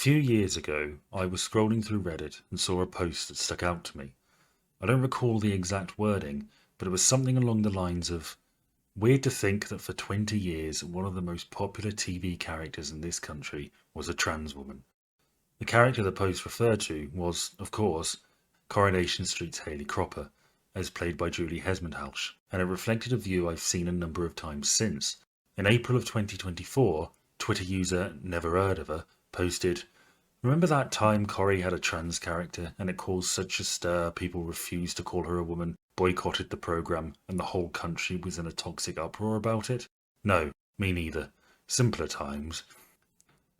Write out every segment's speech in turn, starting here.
few years ago, I was scrolling through Reddit and saw a post that stuck out to me. I don't recall the exact wording, but it was something along the lines of, "Weird to think that for 20 years, one of the most popular TV characters in this country was a trans woman." The character the post referred to was, of course, Coronation Street's Hayley Cropper, as played by Julie Hesmondhalgh, and it reflected a view I've seen a number of times since. In April of 2024, Twitter user Never Heard of Her posted, "Remember that time Corrie had a trans character and it caused such a stir people refused to call her a woman, boycotted the programme, and the whole country was in a toxic uproar about it? No, me neither. Simpler times."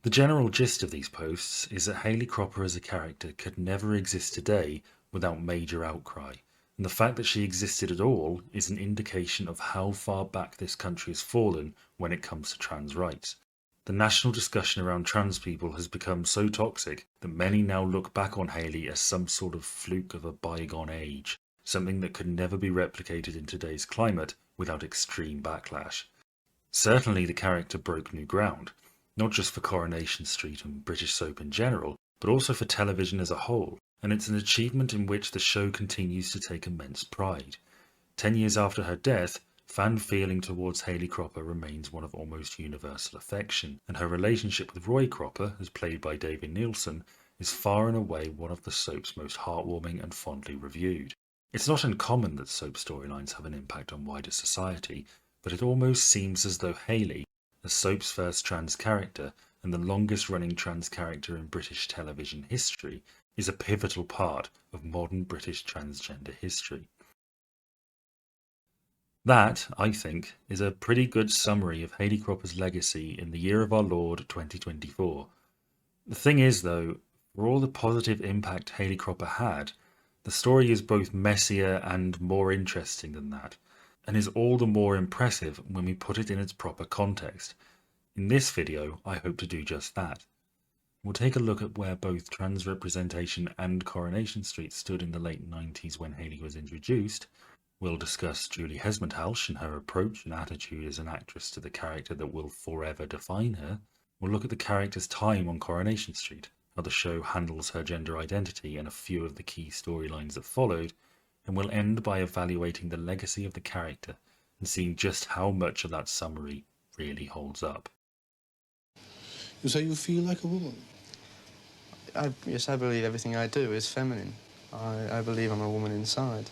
The general gist of these posts is that Hayley Cropper as a character could never exist today without major outcry, and the fact that she existed at all is an indication of how far back this country has fallen when it comes to trans rights. The national discussion around trans people has become so toxic that many now look back on Hayley as some sort of fluke of a bygone age, something that could never be replicated in today's climate without extreme backlash. Certainly the character broke new ground, not just for Coronation Street and British soap in general, but also for television as a whole, and it's an achievement in which the show continues to take immense pride. 10 years after her death, fan feeling towards Hayley Cropper remains one of almost universal affection, and her relationship with Roy Cropper, as played by David Neilson, is far and away one of the soap's most heartwarming and fondly reviewed. It's not uncommon that soap storylines have an impact on wider society, but it almost seems as though Hayley, the soap's first trans character and the longest running trans character in British television history, is a pivotal part of modern British transgender history. That, I think, is a pretty good summary of Hayley Cropper's legacy in the year of our Lord 2024. The thing is, though, for all the positive impact Hayley Cropper had, the story is both messier and more interesting than that, and is all the more impressive when we put it in its proper context. In this video, I hope to do just that. We'll take a look at where both trans representation and Coronation Street stood in the late 90s when Hayley was introduced. We'll discuss Julie Hesmondhalgh and her approach and attitude as an actress to the character that will forever define her. We'll look at the character's time on Coronation Street, how the show handles her gender identity and a few of the key storylines that followed, and we'll end by evaluating the legacy of the character and seeing just how much of that summary really holds up. You say you feel like a woman? Yes, I believe everything I do is feminine. I believe I'm a woman inside.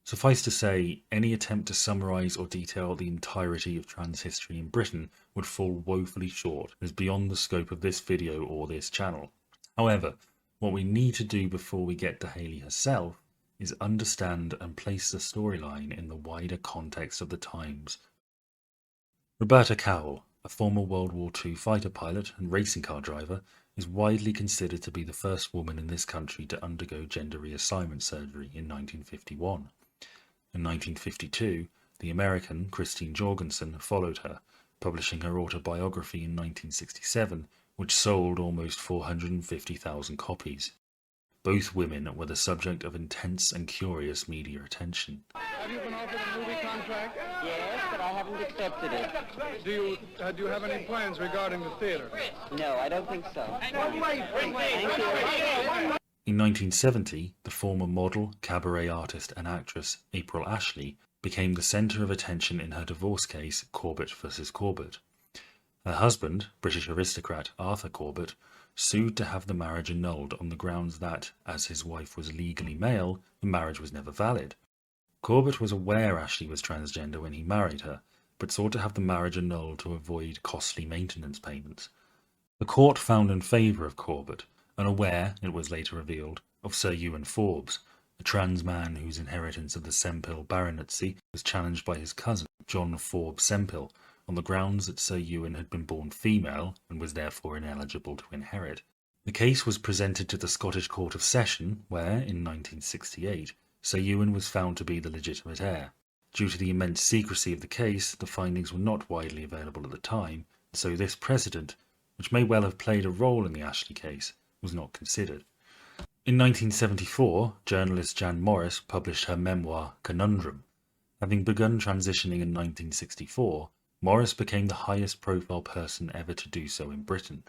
Suffice to say, any attempt to summarise or detail the entirety of trans history in Britain would fall woefully short, as beyond the scope of this video or this channel. However, what we need to do before we get to Hayley herself is understand and place the storyline in the wider context of the times. Roberta Cowell, a former World War II fighter pilot and racing car driver, is widely considered to be the first woman in this country to undergo gender reassignment surgery in 1951. In 1952, the American Christine Jorgensen followed her, publishing her autobiography in 1967, which sold almost 450,000 copies. Both women were the subject of intense and curious media attention. Have you been offered a movie contract? Yes, but I haven't accepted it. Do you have any plans regarding the theater? No, I don't think so. Thank you. In 1970, the former model, cabaret artist and actress April Ashley became the centre of attention in her divorce case Corbett vs. Corbett. Her husband, British aristocrat Arthur Corbett, sued to have the marriage annulled on the grounds that, as his wife was legally male, the marriage was never valid. Corbett was aware Ashley was transgender when he married her, but sought to have the marriage annulled to avoid costly maintenance payments. The court found in favour of Corbett, unaware, it was later revealed, of Sir Ewan Forbes, a trans man whose inheritance of the Sempill baronetcy was challenged by his cousin, John Forbes Sempill, on the grounds that Sir Ewan had been born female and was therefore ineligible to inherit. The case was presented to the Scottish Court of Session, where, in 1968, Sir Ewan was found to be the legitimate heir. Due to the immense secrecy of the case, the findings were not widely available at the time, so this precedent, which may well have played a role in the Ashley case, was not considered. In 1974, journalist Jan Morris published her memoir Conundrum. Having begun transitioning in 1964, Morris became the highest profile person ever to do so in Britain.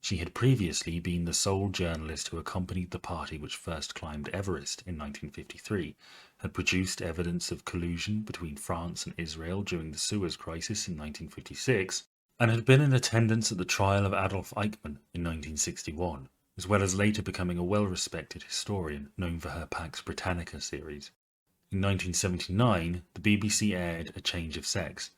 She had previously been the sole journalist who accompanied the party which first climbed Everest in 1953, had produced evidence of collusion between France and Israel during the Suez Crisis in 1956, and had been in attendance at the trial of Adolf Eichmann in 1961, as well as later becoming a well-respected historian known for her Pax Britannica series. In 1979, the BBC aired A Change of Sex.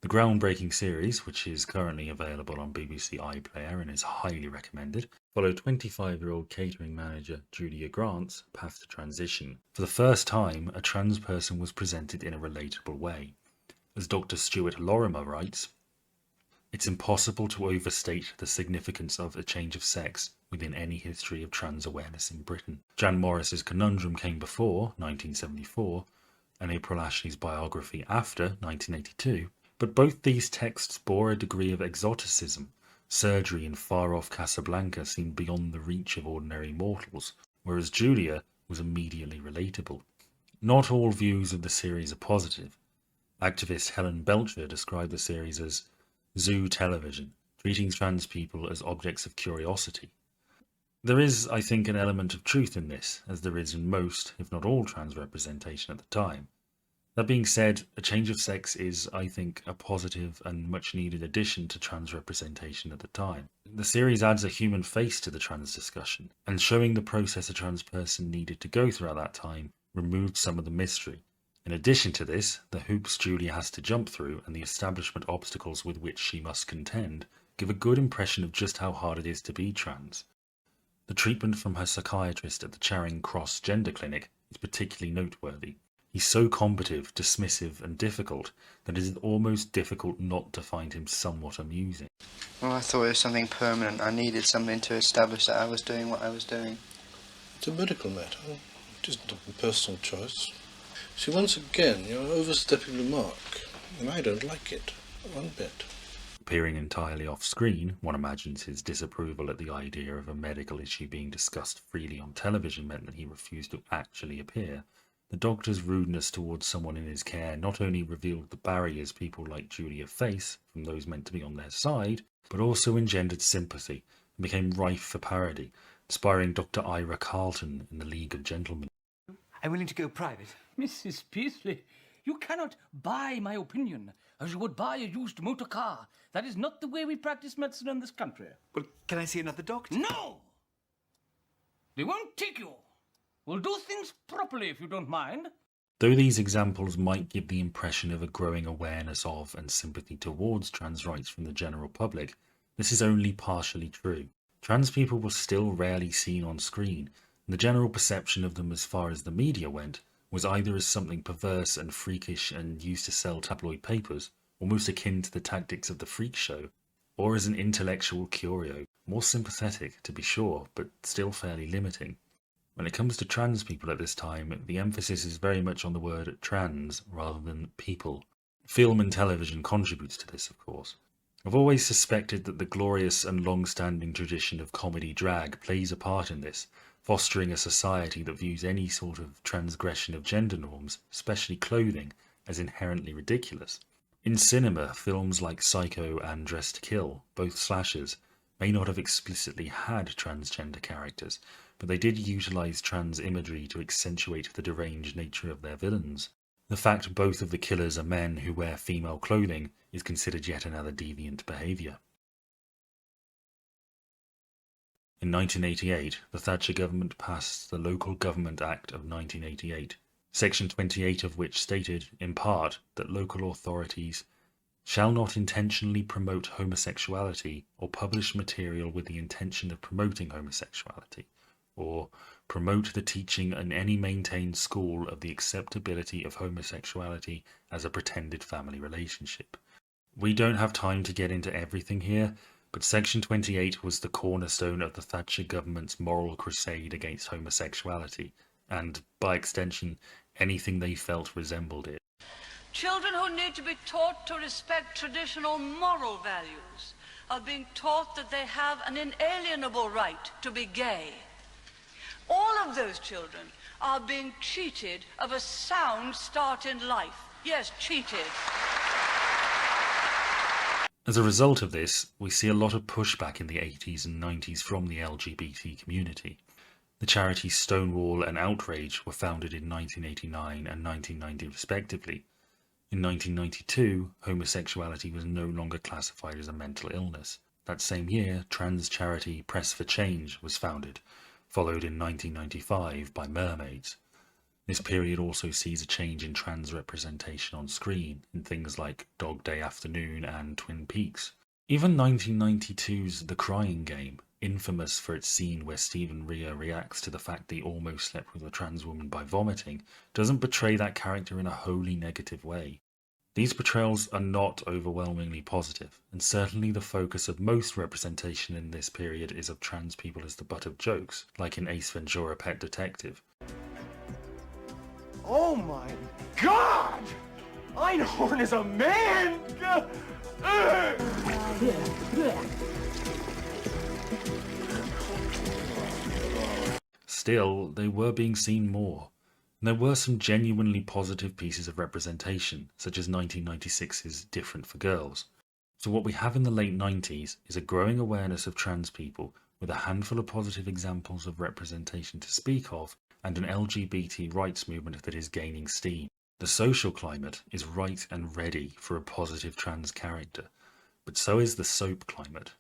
The groundbreaking series, which is currently available on BBC iPlayer and is highly recommended, followed 25-year-old catering manager Julia Grant's path to transition. For the first time, a trans person was presented in a relatable way. As Dr. Stuart Lorimer writes, "It's impossible to overstate the significance of A Change of Sex within any history of trans awareness in Britain. Jan Morris's Conundrum came before, 1974, and April Ashley's biography after, 1982, but both these texts bore a degree of exoticism. Surgery in far-off Casablanca seemed beyond the reach of ordinary mortals, whereas Julia was immediately relatable." Not all views of the series are positive. Activist Helen Belcher described the series as zoo television, treating trans people as objects of curiosity. There is, I think, an element of truth in this, as there is in most, if not all, trans representation at the time. That being said, A Change of Sex is, I think, a positive and much needed addition to trans representation at the time. The series adds a human face to the trans discussion, and showing the process a trans person needed to go through at that time removed some of the mystery. In addition to this, the hoops Julia has to jump through and the establishment obstacles with which she must contend give a good impression of just how hard it is to be trans. The treatment from her psychiatrist at the Charing Cross Gender Clinic is particularly noteworthy. He's so combative, dismissive and difficult that it is almost difficult not to find him somewhat amusing. Well, I thought it was something permanent. I needed something to establish that I was doing what I was doing. It's a medical matter. It isn't a personal choice. See, once again, you're overstepping the mark, and I don't like it, one bit. Appearing entirely off-screen, one imagines his disapproval at the idea of a medical issue being discussed freely on television meant that he refused to actually appear. The doctor's rudeness towards someone in his care not only revealed the barriers people like Julia face from those meant to be on their side, but also engendered sympathy and became rife for parody, inspiring Dr. Ira Carlton in The League of Gentlemen. I'm willing to go private. Mrs. Peasley, you cannot buy my opinion as you would buy a used motor car. That is not the way we practice medicine in this country. Well, can I see another doctor? No! They won't take you. We'll do things properly if you don't mind. Though these examples might give the impression of a growing awareness of and sympathy towards trans rights from the general public, this is only partially true. Trans people were still rarely seen on screen, and the general perception of them as far as the media went was either as something perverse and freakish and used to sell tabloid papers, almost akin to the tactics of the freak show, or as an intellectual curio, more sympathetic to be sure, but still fairly limiting. When it comes to trans people at this time, the emphasis is very much on the word trans rather than people. Film and television contributes to this, of course. I've always suspected that the glorious and long-standing tradition of comedy drag plays a part in this, fostering a society that views any sort of transgression of gender norms, especially clothing, as inherently ridiculous. In cinema, films like Psycho and Dressed to Kill, both slashers, may not have explicitly had transgender characters, but they did utilise trans imagery to accentuate the deranged nature of their villains. The fact both of the killers are men who wear female clothing is considered yet another deviant behaviour. In 1988, the Thatcher government passed the Local Government Act of 1988, Section 28 of which stated, in part, that local authorities shall not intentionally promote homosexuality or publish material with the intention of promoting homosexuality, or promote the teaching in any maintained school of the acceptability of homosexuality as a pretended family relationship. We don't have time to get into everything here, but Section 28 was the cornerstone of the Thatcher government's moral crusade against homosexuality, and, by extension, anything they felt resembled it. Children who need to be taught to respect traditional moral values are being taught that they have an inalienable right to be gay. All of those children are being cheated of a sound start in life. Yes, cheated. As a result of this, we see a lot of pushback in the 80s and 90s from the LGBT community. The charities Stonewall and Outrage were founded in 1989 and 1990 respectively. In 1992, homosexuality was no longer classified as a mental illness. That same year, trans charity Press for Change was founded, followed in 1995 by Mermaids. This period also sees a change in trans representation on screen in things like Dog Day Afternoon and Twin Peaks. Even 1992's The Crying Game, infamous for its scene where Stephen Rea reacts to the fact that he almost slept with a trans woman by vomiting, doesn't portray that character in a wholly negative way. These portrayals are not overwhelmingly positive, and certainly the focus of most representation in this period is of trans people as the butt of jokes, like in Ace Ventura: Pet Detective. Oh my God! Einhorn is a man! Still, they were being seen more. And there were some genuinely positive pieces of representation, such as 1996's Different for Girls. So what we have in the late 90s is a growing awareness of trans people, with a handful of positive examples of representation to speak of, and an LGBT rights movement that is gaining steam. The social climate is right and ready for a positive trans character, but so is the soap climate.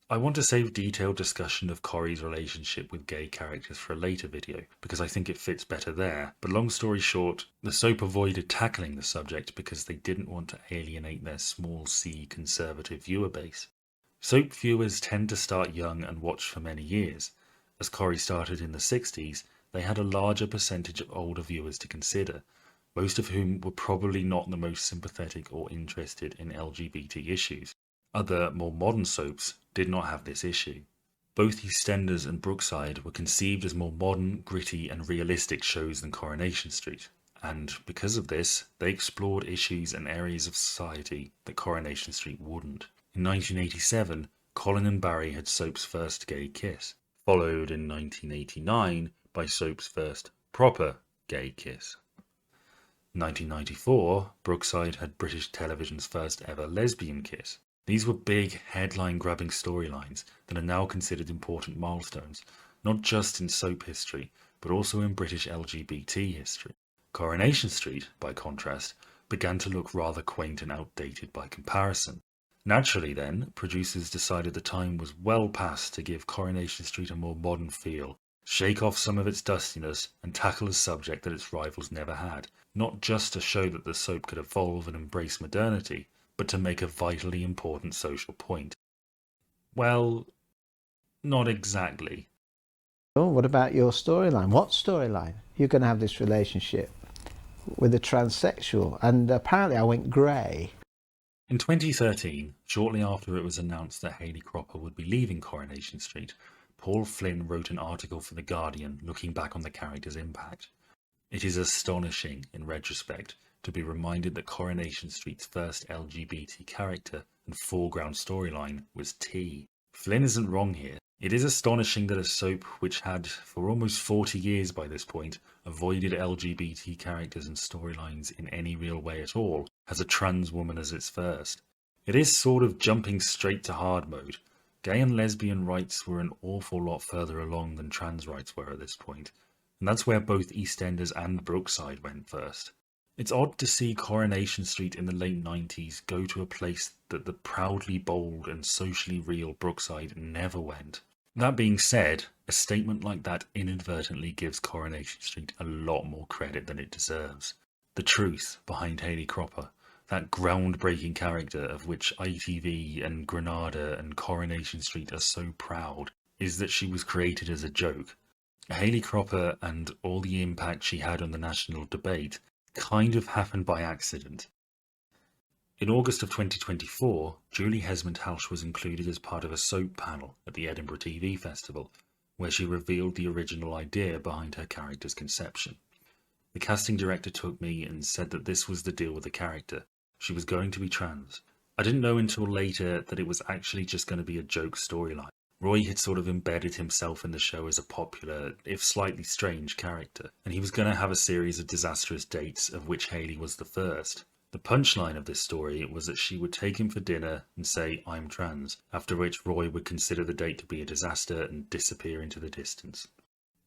I want to save detailed discussion of Corrie's relationship with gay characters for a later video, because I think it fits better there, but long story short, the soap avoided tackling the subject because they didn't want to alienate their small c conservative viewer base. Soap viewers tend to start young and watch for many years. As Corrie started in the 60s, they had a larger percentage of older viewers to consider, most of whom were probably not the most sympathetic or interested in LGBT issues. Other, more modern soaps did not have this issue. Both EastEnders and Brookside were conceived as more modern, gritty and realistic shows than Coronation Street, and because of this, they explored issues and areas of society that Coronation Street wouldn't. In 1987, Colin and Barry had soap's first gay kiss, followed in 1989 by soap's first proper gay kiss. In 1994, Brookside had British television's first ever lesbian kiss. These were big, headline-grabbing storylines that are now considered important milestones, not just in soap history, but also in British LGBT history. Coronation Street, by contrast, began to look rather quaint and outdated by comparison. Naturally then, producers decided the time was well past to give Coronation Street a more modern feel, shake off some of its dustiness, and tackle a subject that its rivals never had, not just to show that the soap could evolve and embrace modernity, but to make a vitally important social point. Well, not exactly. Oh, what about your storyline? What storyline? You're going to have this relationship with a transsexual, and apparently I went grey. In 2013, shortly after it was announced that Hayley Cropper would be leaving Coronation Street, Paul Flynn wrote an article for The Guardian looking back on the character's impact. It is astonishing, in retrospect, to be reminded that Coronation Street's first LGBT character and foreground storyline was T. Flynn isn't wrong here. It is astonishing that a soap which had, for almost 40 years by this point, avoided LGBT characters and storylines in any real way at all, has a trans woman as its first. It is sort of jumping straight to hard mode. Gay and lesbian rights were an awful lot further along than trans rights were at this point, and that's where both EastEnders and Brookside went first. It's odd to see Coronation Street in the late 90s go to a place that the proudly bold and socially real Brookside never went. That being said, a statement like that inadvertently gives Coronation Street a lot more credit than it deserves. The truth behind Hayley Cropper, that groundbreaking character of which ITV and Granada and Coronation Street are so proud, is that she was created as a joke. Hayley Cropper and all the impact she had on the national debate kind of happened by accident. In August of 2024, Julie Hesmond-Halsh was included as part of a soap panel at the Edinburgh TV Festival, where she revealed the original idea behind her character's conception. The casting director took me and said that this was the deal with the character. She was going to be trans. I didn't know until later that it was actually just going to be a joke storyline. Roy had sort of embedded himself in the show as a popular, if slightly strange, character, and he was going to have a series of disastrous dates, of which Hayley was the first. The punchline of this story was that she would take him for dinner and say, "I'm trans," after which Roy would consider the date to be a disaster and disappear into the distance.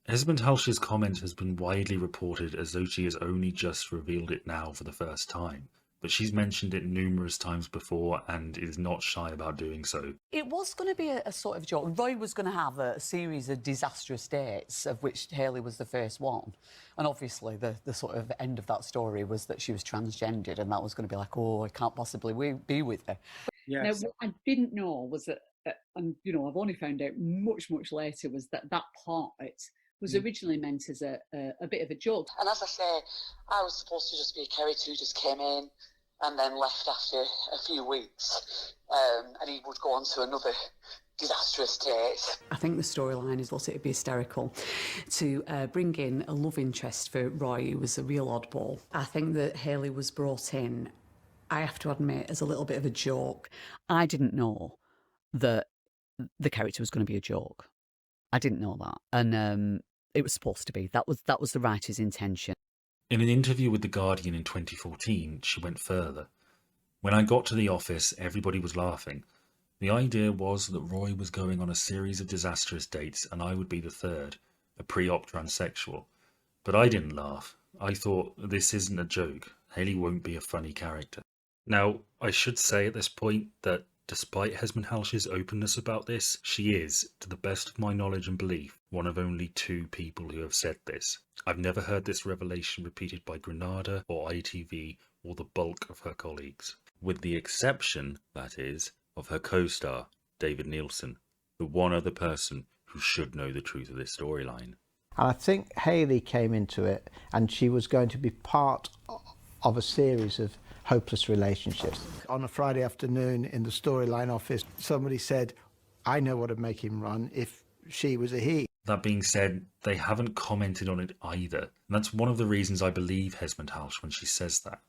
Esmond Halsh's comment has been widely reported as though she has only just revealed it now for the first time, but she's mentioned it numerous times before and is not shy about doing so. It was going to be a sort of joke. Roy was going to have a series of disastrous dates, of which Hayley was the first one. And obviously the sort of end of that story was that she was transgendered, and that was going to be like, oh, I can't possibly be with her. Yes. Now, what I didn't know was that, and, you know, I've only found out much, much later, was that part was originally meant as a bit of a joke. And as I say, I was supposed to just be a character who just came in and then left after a few weeks, and he would go on to another disastrous date. I think the storyline is what it'd be hysterical to bring in a love interest for Roy, who was a real oddball. I think that Hayley was brought in, I have to admit, as a little bit of a joke. I didn't know that the character was going to be a joke. I didn't know that, and it was supposed to be. That was the writer's intention. In an interview with The Guardian in 2014, she went further. "When I got to the office, everybody was laughing. The idea was that Roy was going on a series of disastrous dates and I would be the third, a pre-op transsexual. But I didn't laugh. I thought, this isn't a joke. Hayley won't be a funny character." Now, I should say at this point that despite Esmond Halsh's openness about this, she is, to the best of my knowledge and belief, one of only 2 people who have said this. I've never heard this revelation repeated by Granada or ITV or the bulk of her colleagues, with the exception, that is, of her co-star, David Neilson, the one other person who should know the truth of this storyline. And I think Hayley came into it and she was going to be part of a series of hopeless relationships. On a Friday afternoon in the storyline office, somebody said, I know what would make him run if she was a he. That being said, they haven't commented on it either, and that's one of the reasons I believe Esmond Halsh when she says that.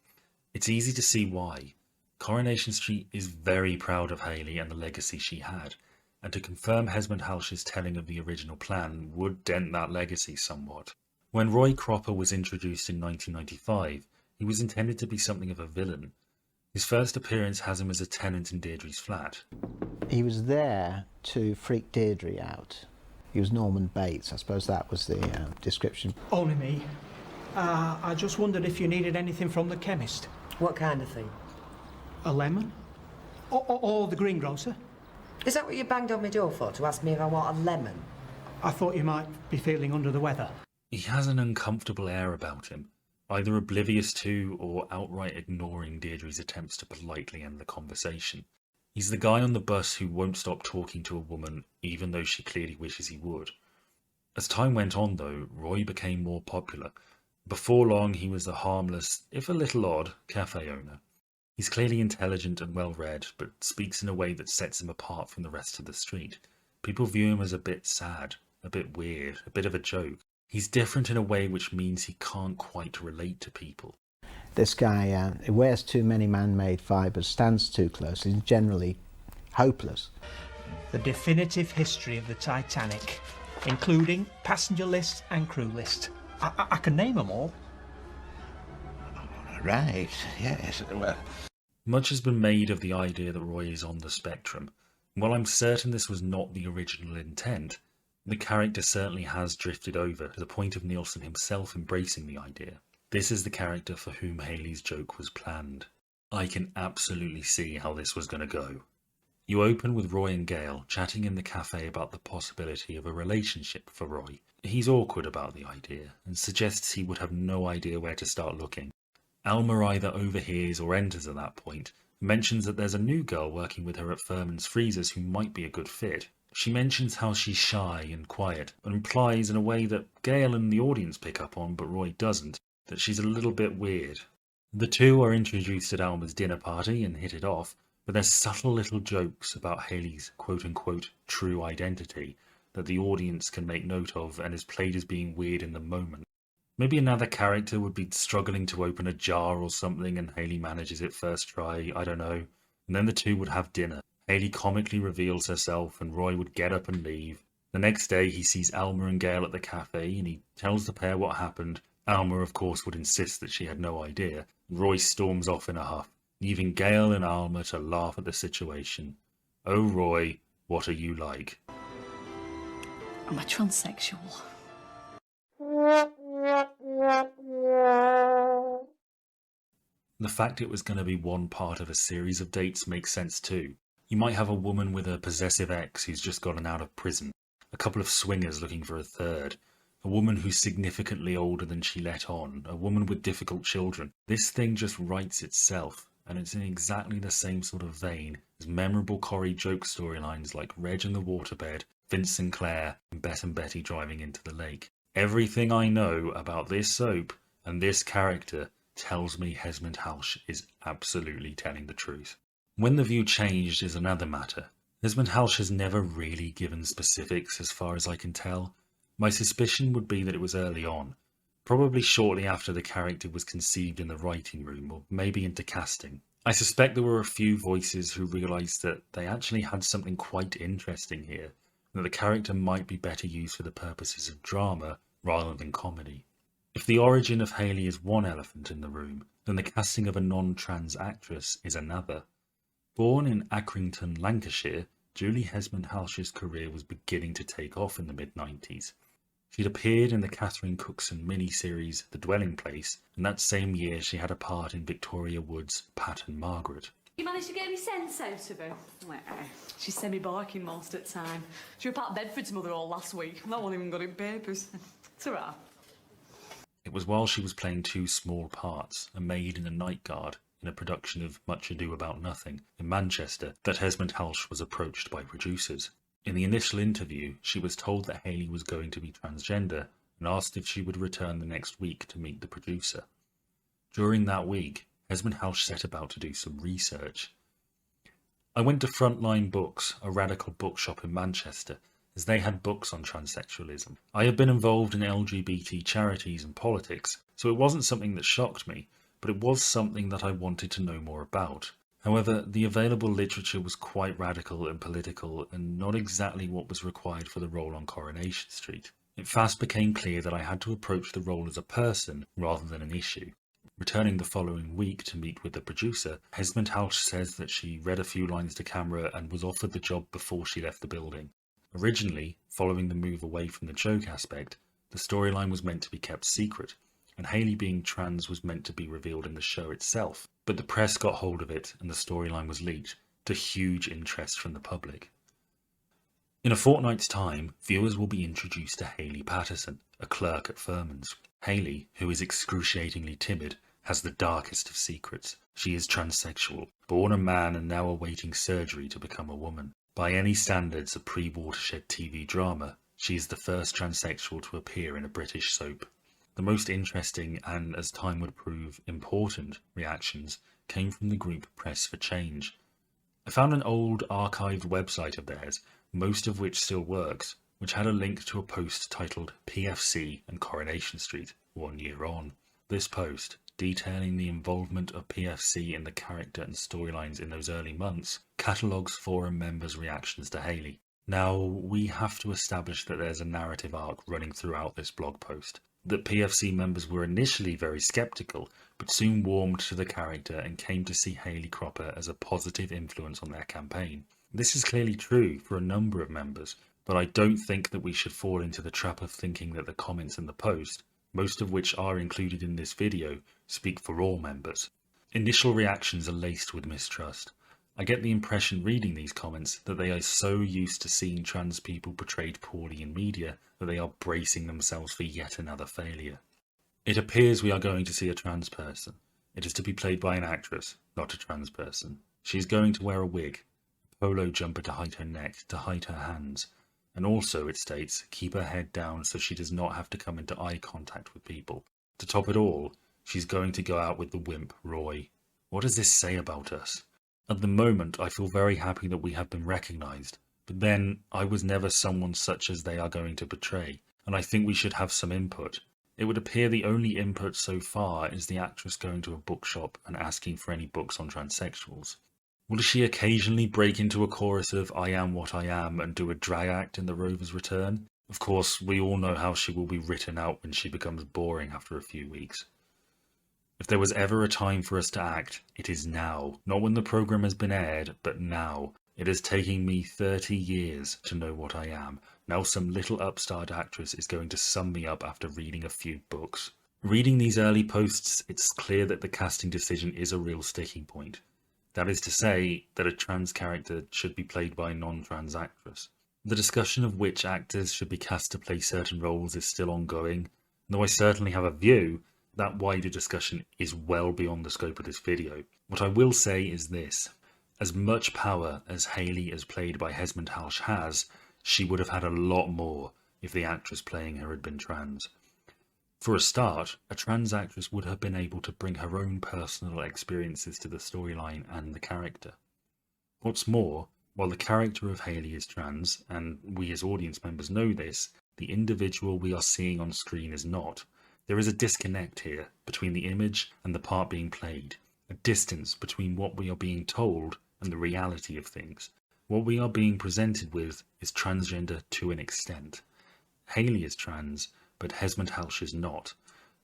It's easy to see why. Coronation Street is very proud of Hayley and the legacy she had, and to confirm Esmond Halsh's telling of the original plan would dent that legacy somewhat. When Roy Cropper was introduced in 1995, he was intended to be something of a villain. His first appearance has him as a tenant in Deirdre's flat. He was there to freak Deirdre out. He was Norman Bates, I suppose that was the description. Only me. I just wondered if you needed anything from the chemist. What kind of thing? A lemon? Or the greengrocer? Is that what you banged on my door for, to ask me if I want a lemon? I thought you might be feeling under the weather. He has an uncomfortable air about him, either oblivious to or outright ignoring Deirdre's attempts to politely end the conversation. He's the guy on the bus who won't stop talking to a woman, even though she clearly wishes he would. As time went on, though, Roy became more popular. Before long, he was the harmless, if a little odd, cafe owner. He's clearly intelligent and well-read, but speaks in a way that sets him apart from the rest of the street. People view him as a bit sad, a bit weird, a bit of a joke. He's different in a way which means he can't quite relate to people. This guy wears too many man-made fibres, stands too close, is generally hopeless. The definitive history of the Titanic, including passenger list and crew list. I can name them all. Right, yes, well... Much has been made of the idea that Roy is on the spectrum. While I'm certain this was not the original intent, the character certainly has drifted over to the point of Neilson himself embracing the idea. This is the character for whom Hayley's joke was planned. I can absolutely see how this was going to go. You open with Roy and Gail chatting in the cafe about the possibility of a relationship for Roy. He's awkward about the idea and suggests he would have no idea where to start looking. Alma either overhears or enters at that point, and mentions that there's a new girl working with her at Furman's Freezers who might be a good fit. She mentions how she's shy and quiet, and implies in a way that Gail and the audience pick up on but Roy doesn't, that she's a little bit weird. The two are introduced at Alma's dinner party and hit it off, but there's subtle little jokes about Hayley's quote-unquote true identity that the audience can make note of and is played as being weird in the moment. Maybe another character would be struggling to open a jar or something and Hayley manages it first try, I don't know. And then the two would have dinner. Hayley comically reveals herself and Roy would get up and leave. The next day he sees Alma and Gail at the cafe and he tells the pair what happened, Alma, of course, would insist that she had no idea. Roy storms off in a huff, leaving Gail and Alma to laugh at the situation. Oh, Roy, what are you like? I'm a transsexual. The fact it was going to be one part of a series of dates makes sense too. You might have a woman with a possessive ex who's just gotten out of prison, a couple of swingers looking for a third, a woman who's significantly older than she let on, a woman with difficult children. This thing just writes itself, and it's in exactly the same sort of vein as memorable Corrie joke storylines like Reg and the Waterbed, Vince and Claire, and Bette and Betty driving into the lake. Everything I know about this soap and this character tells me Hesmond Halsh is absolutely telling the truth. When the view changed is another matter. Hesmond Halsh has never really given specifics as far as I can tell. My suspicion would be that it was early on, probably shortly after the character was conceived in the writing room, or maybe into casting. I suspect there were a few voices who realised that they actually had something quite interesting here, and that the character might be better used for the purposes of drama rather than comedy. If the origin of Hayley is one elephant in the room, then the casting of a non-trans actress is another. Born in Accrington, Lancashire, Julie Hesmond Halsh's career was beginning to take off in the mid-90s. She'd appeared in the Catherine Cookson miniseries The Dwelling Place, and that same year she had a part in Victoria Wood's Pat and Margaret. You managed to get any sense out of her? Well, she's semi-barking most of the time. She was part of Bedford's mother all last week. That one even got in papers. It's all right. It was while she was playing two small parts, a maid and a night guard, in a production of Much Ado About Nothing in Manchester, that Hesmond Halsh was approached by producers. In the initial interview, she was told that Hayley was going to be transgender and asked if she would return the next week to meet the producer. During that week, Hesmond Halsh set about to do some research. I went to Frontline Books, a radical bookshop in Manchester, as they had books on transsexualism. I had been involved in LGBT charities and politics, so it wasn't something that shocked me, but it was something that I wanted to know more about. However, the available literature was quite radical and political, and not exactly what was required for the role on Coronation Street. It fast became clear that I had to approach the role as a person rather than an issue. Returning the following week to meet with the producer, Hesmond Halsh says that she read a few lines to camera and was offered the job before she left the building. Originally, following the move away from the joke aspect, the storyline was meant to be kept secret, and Hayley being trans was meant to be revealed in the show itself. But the press got hold of it and the storyline was leaked, to huge interest from the public. In a fortnight's time, viewers will be introduced to Hayley Patterson, a clerk at Furman's. Hayley, who is excruciatingly timid, has the darkest of secrets. She is transsexual, born a man and now awaiting surgery to become a woman. By any standards of pre-Watershed TV drama, she is the first transsexual to appear in a British soap. The most interesting and, as time would prove, important reactions came from the group Press for Change. I found an old archived website of theirs, most of which still works, which had a link to a post titled PFC and Coronation Street 1 year on. This post, detailing the involvement of PFC in the character and storylines in those early months, catalogues forum members' reactions to Hayley. Now, we have to establish that there's a narrative arc running throughout this blog post. That PFC members were initially very sceptical, but soon warmed to the character and came to see Hayley Cropper as a positive influence on their campaign. This is clearly true for a number of members, but I don't think that we should fall into the trap of thinking that the comments in the post, most of which are included in this video, speak for all members. Initial reactions are laced with mistrust. I get the impression reading these comments that they are so used to seeing trans people portrayed poorly in media that they are bracing themselves for yet another failure. It appears we are going to see a trans person. It is to be played by an actress, not a trans person. She is going to wear a wig, a polo jumper to hide her neck, to hide her hands, and also, it states, keep her head down so she does not have to come into eye contact with people. To top it all, she's going to go out with the wimp Roy. What does this say about us? At the moment, I feel very happy that we have been recognised, but then I was never someone such as they are going to portray, and I think we should have some input. It would appear the only input so far is the actress going to a bookshop and asking for any books on transsexuals. Will she occasionally break into a chorus of I am what I am and do a drag act in The Rover's Return? Of course, we all know how she will be written out when she becomes boring after a few weeks. If there was ever a time for us to act, it is now. Not when the programme has been aired, but now. It is taking me 30 years to know what I am. Now some little upstart actress is going to sum me up after reading a few books. Reading these early posts, it's clear that the casting decision is a real sticking point. That is to say, that a trans character should be played by a non-trans actress. The discussion of which actors should be cast to play certain roles is still ongoing. Though I certainly have a view, that wider discussion is well beyond the scope of this video. What I will say is this. As much power as Hayley as played by Hesmond Halsh has, she would have had a lot more if the actress playing her had been trans. For a start, a trans actress would have been able to bring her own personal experiences to the storyline and the character. What's more, while the character of Hayley is trans, and we as audience members know this, the individual we are seeing on screen is not. There is a disconnect here between the image and the part being played, a distance between what we are being told and the reality of things. What we are being presented with is transgender to an extent. Hayley is trans, but Hesmond Halsh is not.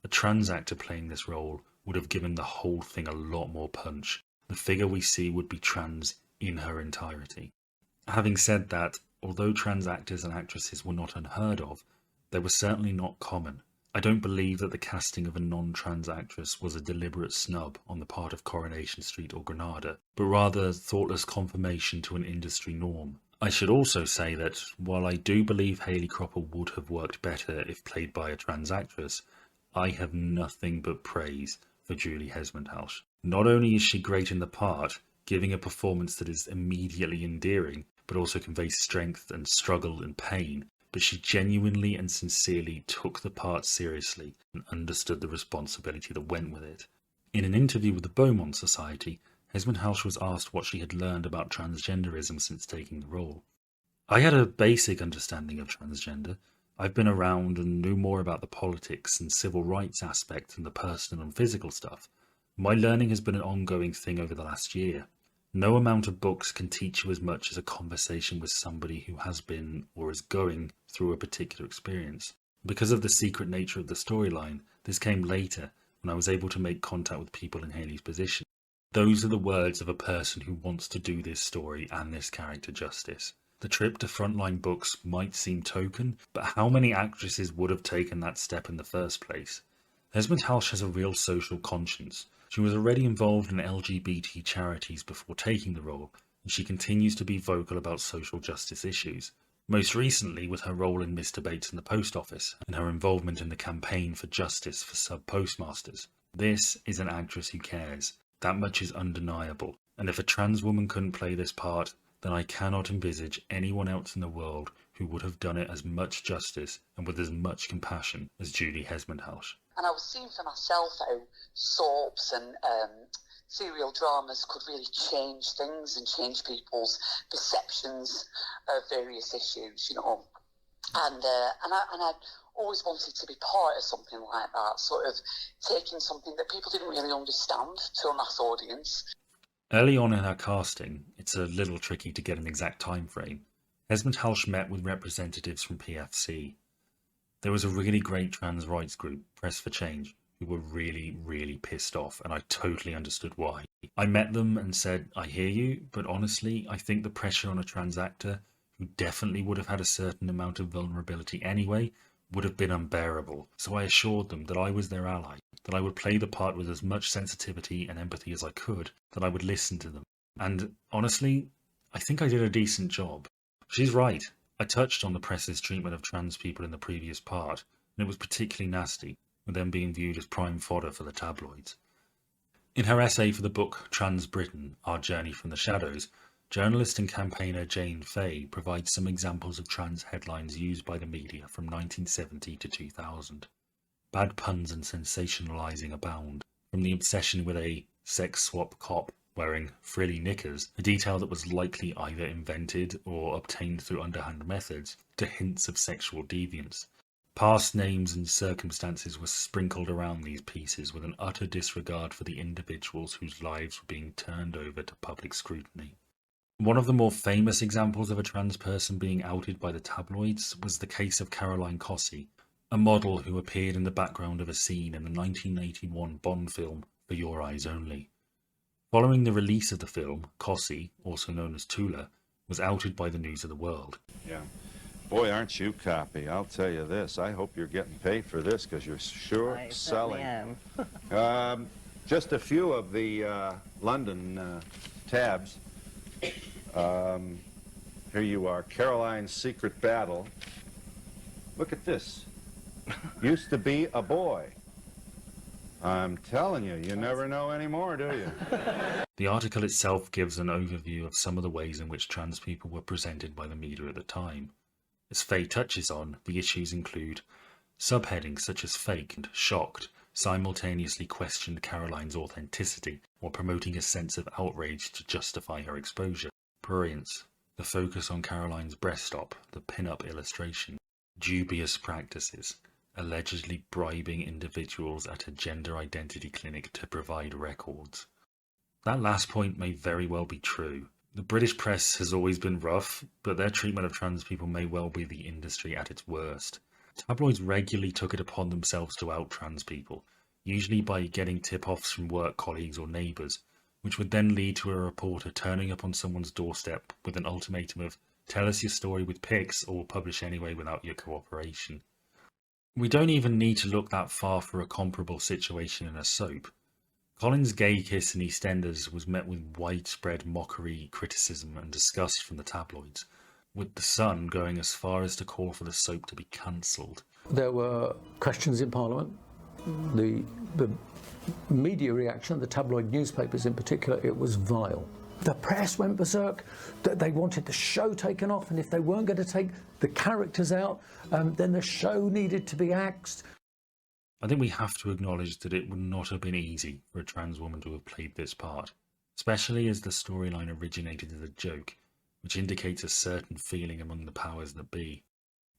A trans actor playing this role would have given the whole thing a lot more punch. The figure we see would be trans in her entirety. Having said that, although trans actors and actresses were not unheard of, they were certainly not common. I don't believe that the casting of a non-trans actress was a deliberate snub on the part of Coronation Street or Granada, but rather thoughtless confirmation to an industry norm. I should also say that, while I do believe Hayley Cropper would have worked better if played by a trans actress, I have nothing but praise for Julie Hesmond Halsh. Not only is she great in the part, giving a performance that is immediately endearing, but also conveys strength and struggle and pain, but she genuinely and sincerely took the part seriously and understood the responsibility that went with it. In an interview with the Beaumont Society, Hesmond Halsh was asked what she had learned about transgenderism since taking the role. I had a basic understanding of transgender. I've been around and knew more about the politics and civil rights aspect than the personal and physical stuff. My learning has been an ongoing thing over the last year. No amount of books can teach you as much as a conversation with somebody who has been or is going through a particular experience. Because of the secret nature of the storyline, this came later when I was able to make contact with people in Hayley's position. Those are the words of a person who wants to do this story and this character justice. The trip to Frontline Books might seem token, but how many actresses would have taken that step in the first place? Hesmond Halsh has a real social conscience. She was already involved in LGBT charities before taking the role, and she continues to be vocal about social justice issues. Most recently with her role in Mr. Bates in the Post Office, and her involvement in the campaign for justice for sub-postmasters. This is an actress who cares. That much is undeniable, and if a trans woman couldn't play this part, then I cannot envisage anyone else in the world who would have done it as much justice and with as much compassion as Julie Hesmond Halsh. And I was seeing for myself how soaps and serial dramas could really change things and change people's perceptions of various issues, you know. And I always wanted to be part of something like that, sort of taking something that people didn't really understand to a mass audience. Early on in her casting, it's a little tricky to get an exact time frame. Hesmond Halsh met with representatives from PFC. There was a really great trans rights group, Press for Change, who were really, really pissed off, and I totally understood why. I met them and said, I hear you, but honestly, I think the pressure on a trans actor, who definitely would have had a certain amount of vulnerability anyway, would have been unbearable. So I assured them that I was their ally, that I would play the part with as much sensitivity and empathy as I could, that I would listen to them. And honestly, I think I did a decent job. She's right. I touched on the press's treatment of trans people in the previous part, and it was particularly nasty, with them being viewed as prime fodder for the tabloids. In her essay for the book Trans Britain, Our Journey from the Shadows, journalist and campaigner Jane Fay provides some examples of trans headlines used by the media from 1970 to 2000. Bad puns and sensationalising abound, from the obsession with a sex swap cop wearing frilly knickers, a detail that was likely either invented or obtained through underhand methods, to hints of sexual deviance. Past names and circumstances were sprinkled around these pieces with an utter disregard for the individuals whose lives were being turned over to public scrutiny. One of the more famous examples of a trans person being outed by the tabloids was the case of Caroline Cossey, a model who appeared in the background of a scene in the 1981 Bond film For Your Eyes Only. Following the release of the film, Cossey, also known as Tula, was outed by the News of the World. Yeah. Boy, aren't you copy. I'll tell you this. I hope you're getting paid for this, because you're sure selling. Just a few of the London tabs. Here you are, Caroline's Secret Battle. Look at this. Used to be a boy. I'm telling you, you never know anymore, do you? The article itself gives an overview of some of the ways in which trans people were presented by the media at the time. As Faye touches on, the issues include subheadings such as fake and shocked, simultaneously questioned Caroline's authenticity while promoting a sense of outrage to justify her exposure. Prurience, the focus on Caroline's breaststop, the pin-up illustration. Dubious practices, allegedly bribing individuals at a gender identity clinic to provide records. That last point may very well be true. The British press has always been rough, but their treatment of trans people may well be the industry at its worst. Tabloids regularly took it upon themselves to out trans people, usually by getting tip-offs from work colleagues or neighbours, which would then lead to a reporter turning up on someone's doorstep with an ultimatum of "tell us your story with pics or we'll publish anyway without your cooperation." We don't even need to look that far for a comparable situation in a soap. Colin's gay kiss in EastEnders was met with widespread mockery, criticism and disgust from the tabloids, with The Sun going as far as to call for the soap to be cancelled. There were questions in Parliament. The media reaction, the tabloid newspapers in particular, it was vile. The press went berserk. They wanted the show taken off, and if they weren't going to take the characters out, then the show needed to be axed. I think we have to acknowledge that it would not have been easy for a trans woman to have played this part, especially as the storyline originated as a joke, which indicates a certain feeling among the powers that be.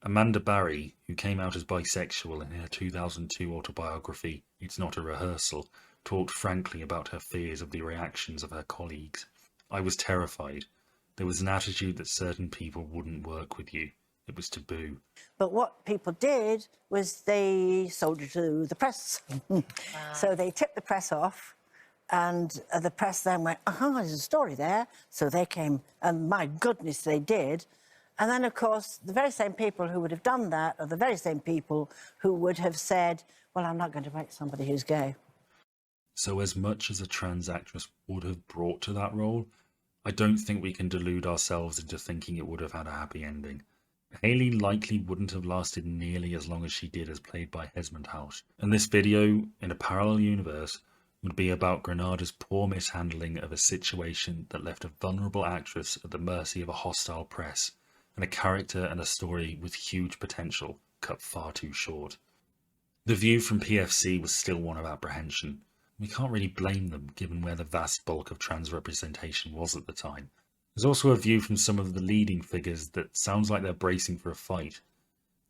Amanda Barry, who came out as bisexual in her 2002 autobiography It's Not a Rehearsal, talked frankly about her fears of the reactions of her colleagues. "I was terrified. There was an attitude that certain people wouldn't work with you. It was taboo." But what people did was they sold it to the press. So they tipped the press off, and the press then went, there's a story there. So they came, and my goodness, they did. And then, of course, the very same people who would have done that are the very same people who would have said, well, I'm not going to write somebody who's gay. So as much as a trans actress would have brought to that role, I don't think we can delude ourselves into thinking it would have had a happy ending. Hayley likely wouldn't have lasted nearly as long as she did as played by Hesmond Housh, and this video, in a parallel universe, would be about Granada's poor mishandling of a situation that left a vulnerable actress at the mercy of a hostile press, and a character and a story with huge potential cut far too short. The view from PFC was still one of apprehension. We can't really blame them given where the vast bulk of trans representation was at the time. There's also a view from some of the leading figures that sounds like they're bracing for a fight.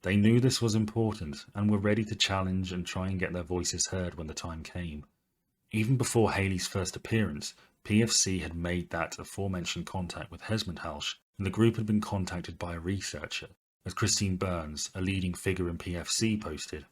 They knew this was important and were ready to challenge and try and get their voices heard when the time came. Even before Hayley's first appearance, PFC had made that aforementioned contact with Hesmond Housh, and the group had been contacted by a researcher. As Christine Burns, a leading figure in PFC, posted,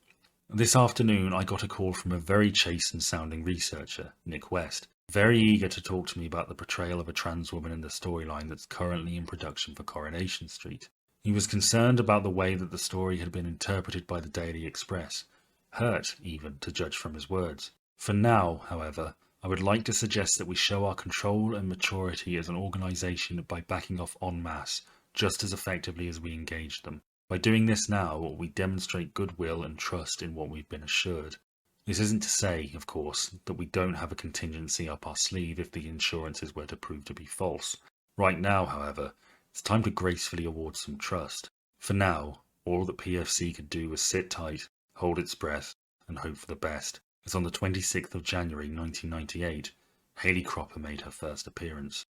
"This afternoon I got a call from a very chastened sounding researcher, Nick West, very eager to talk to me about the portrayal of a trans woman in the storyline that's currently in production for Coronation Street. He was concerned about the way that the story had been interpreted by the Daily Express, hurt even, to judge from his words. For now, however, I would like to suggest that we show our control and maturity as an organisation by backing off en masse, just as effectively as we engage them. By doing this now, we demonstrate goodwill and trust in what we've been assured. This isn't to say, of course, that we don't have a contingency up our sleeve if the insurances were to prove to be false. Right now, however, it's time to gracefully award some trust. For now, all that PFC could do was sit tight, hold its breath, and hope for the best, as on the 26th of January 1998, Hayley Cropper made her first appearance.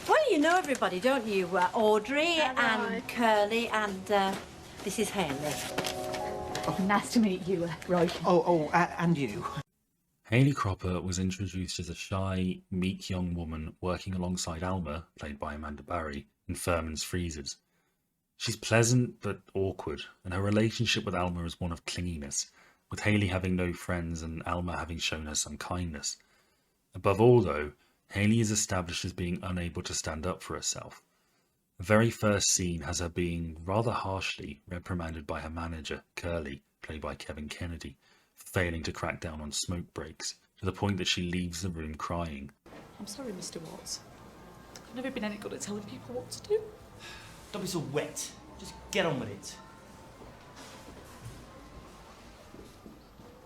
Well, you know everybody, don't you? Audrey and Curly and this is Hayley. Oh, nice to meet you, Roy. And you. Hayley Cropper was introduced as a shy, meek young woman working alongside Alma, played by Amanda Barry, in Furman's Freezers. She's pleasant but awkward, and her relationship with Alma is one of clinginess, with Hayley having no friends and Alma having shown her some kindness. Above all, though, Hayley is established as being unable to stand up for herself. The very first scene has her being rather harshly reprimanded by her manager, Curly, played by Kevin Kennedy, for failing to crack down on smoke breaks, to the point that she leaves the room crying. I'm sorry, Mr. Watts. I've never been any good at telling people what to do. Don't be so wet. Just get on with it.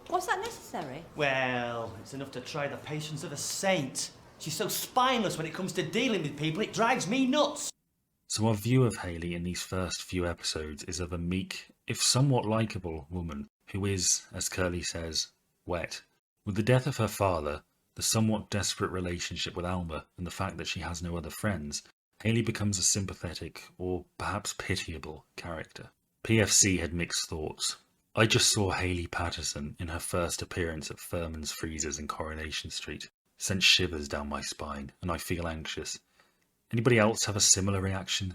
Was that necessary? Well, it's enough to try the patience of a saint. She's so spineless when it comes to dealing with people, it drives me nuts. So our view of Hayley in these first few episodes is of a meek, if somewhat likeable, woman who is, as Curly says, wet. With the death of her father, the somewhat desperate relationship with Alma, and the fact that she has no other friends, Hayley becomes a sympathetic, or perhaps pitiable, character. PFC had mixed thoughts. I just saw Hayley Patterson in her first appearance at Furman's Freezers in Coronation Street. Sent shivers down my spine, and I feel anxious. Anybody else have a similar reaction?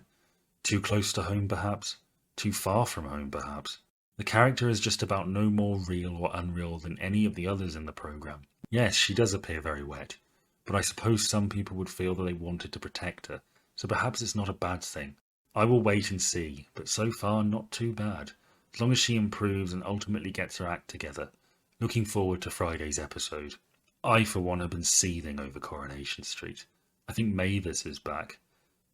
Too close to home, perhaps? Too far from home, perhaps? The character is just about no more real or unreal than any of the others in the programme. Yes, she does appear very wet, but I suppose some people would feel that they wanted to protect her, so perhaps it's not a bad thing. I will wait and see, but so far not too bad, as long as she improves and ultimately gets her act together. Looking forward to Friday's episode. I, for one, have been seething over Coronation Street. I think Mavis is back.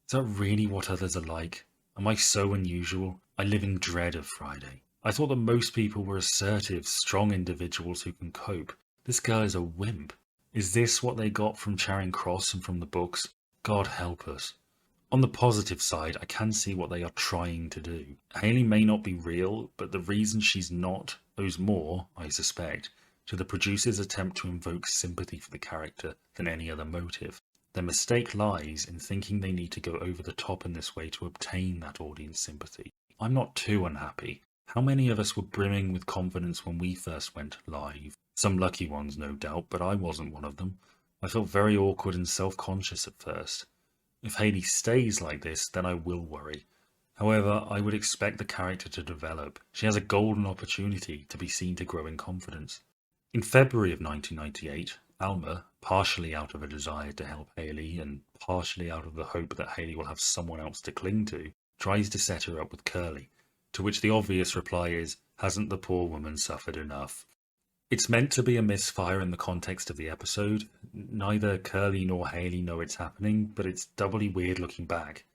Is that really what others are like? Am I so unusual? I live in dread of Friday. I thought that most people were assertive, strong individuals who can cope. This girl is a wimp. Is this what they got from Charing Cross and from the books? God help us. On the positive side, I can see what they are trying to do. Hayley may not be real, but the reason she's not owes more, I suspect, to the producers' attempt to invoke sympathy for the character than any other motive. Their mistake lies in thinking they need to go over the top in this way to obtain that audience sympathy. I'm not too unhappy. How many of us were brimming with confidence when we first went live? Some lucky ones, no doubt, but I wasn't one of them. I felt very awkward and self-conscious at first. If Hayley stays like this, then I will worry. However, I would expect the character to develop. She has a golden opportunity to be seen to grow in confidence. In February of 1998, Alma, partially out of a desire to help Hayley and partially out of the hope that Hayley will have someone else to cling to, tries to set her up with Curly, to which the obvious reply is, hasn't the poor woman suffered enough? It's meant to be a misfire in the context of the episode. Neither Curly nor Hayley know it's happening, but it's doubly weird looking back.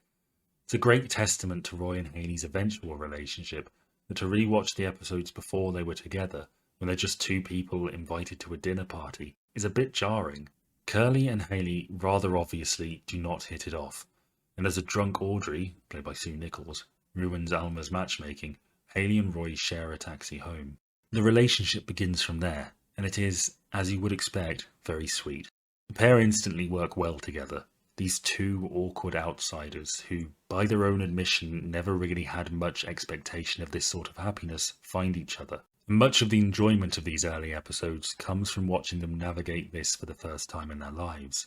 It's a great testament to Roy and Hayley's eventual relationship that to rewatch the episodes before they were together, when they're just two people invited to a dinner party, is a bit jarring. Curly and Hayley rather obviously do not hit it off, and as a drunk Audrey, played by Sue Nichols, ruins Alma's matchmaking, Hayley and Roy share a taxi home. The relationship begins from there, and it is, as you would expect, very sweet. The pair instantly work well together. These two awkward outsiders who, by their own admission, never really had much expectation of this sort of happiness, find each other. And much of the enjoyment of these early episodes comes from watching them navigate this for the first time in their lives.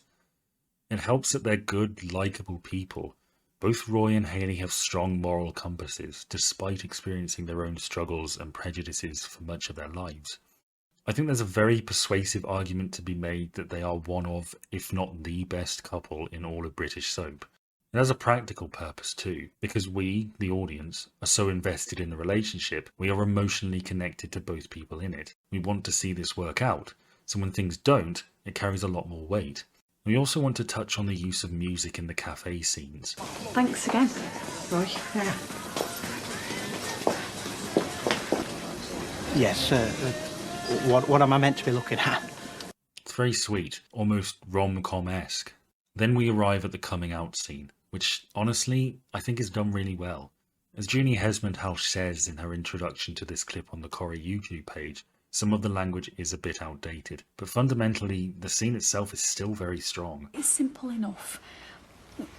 It helps that they're good, likeable people. Both Roy and Hayley have strong moral compasses, despite experiencing their own struggles and prejudices for much of their lives. I think there's a very persuasive argument to be made that they are one of, if not the best couple in all of British soap. It has a practical purpose too, because we, the audience, are so invested in the relationship, we are emotionally connected to both people in it. We want to see this work out, so when things don't, it carries a lot more weight. We also want to touch on the use of music in the cafe scenes. Thanks again, Roy. Yeah. Yes, what am I meant to be looking at? It's very sweet, almost rom-com-esque. Then we arrive at the coming out scene, which, honestly, I think is done really well. As Junie Hesmond-House says in her introduction to this clip on the Corrie YouTube page, some of the language is a bit outdated, but fundamentally, the scene itself is still very strong. It's simple enough.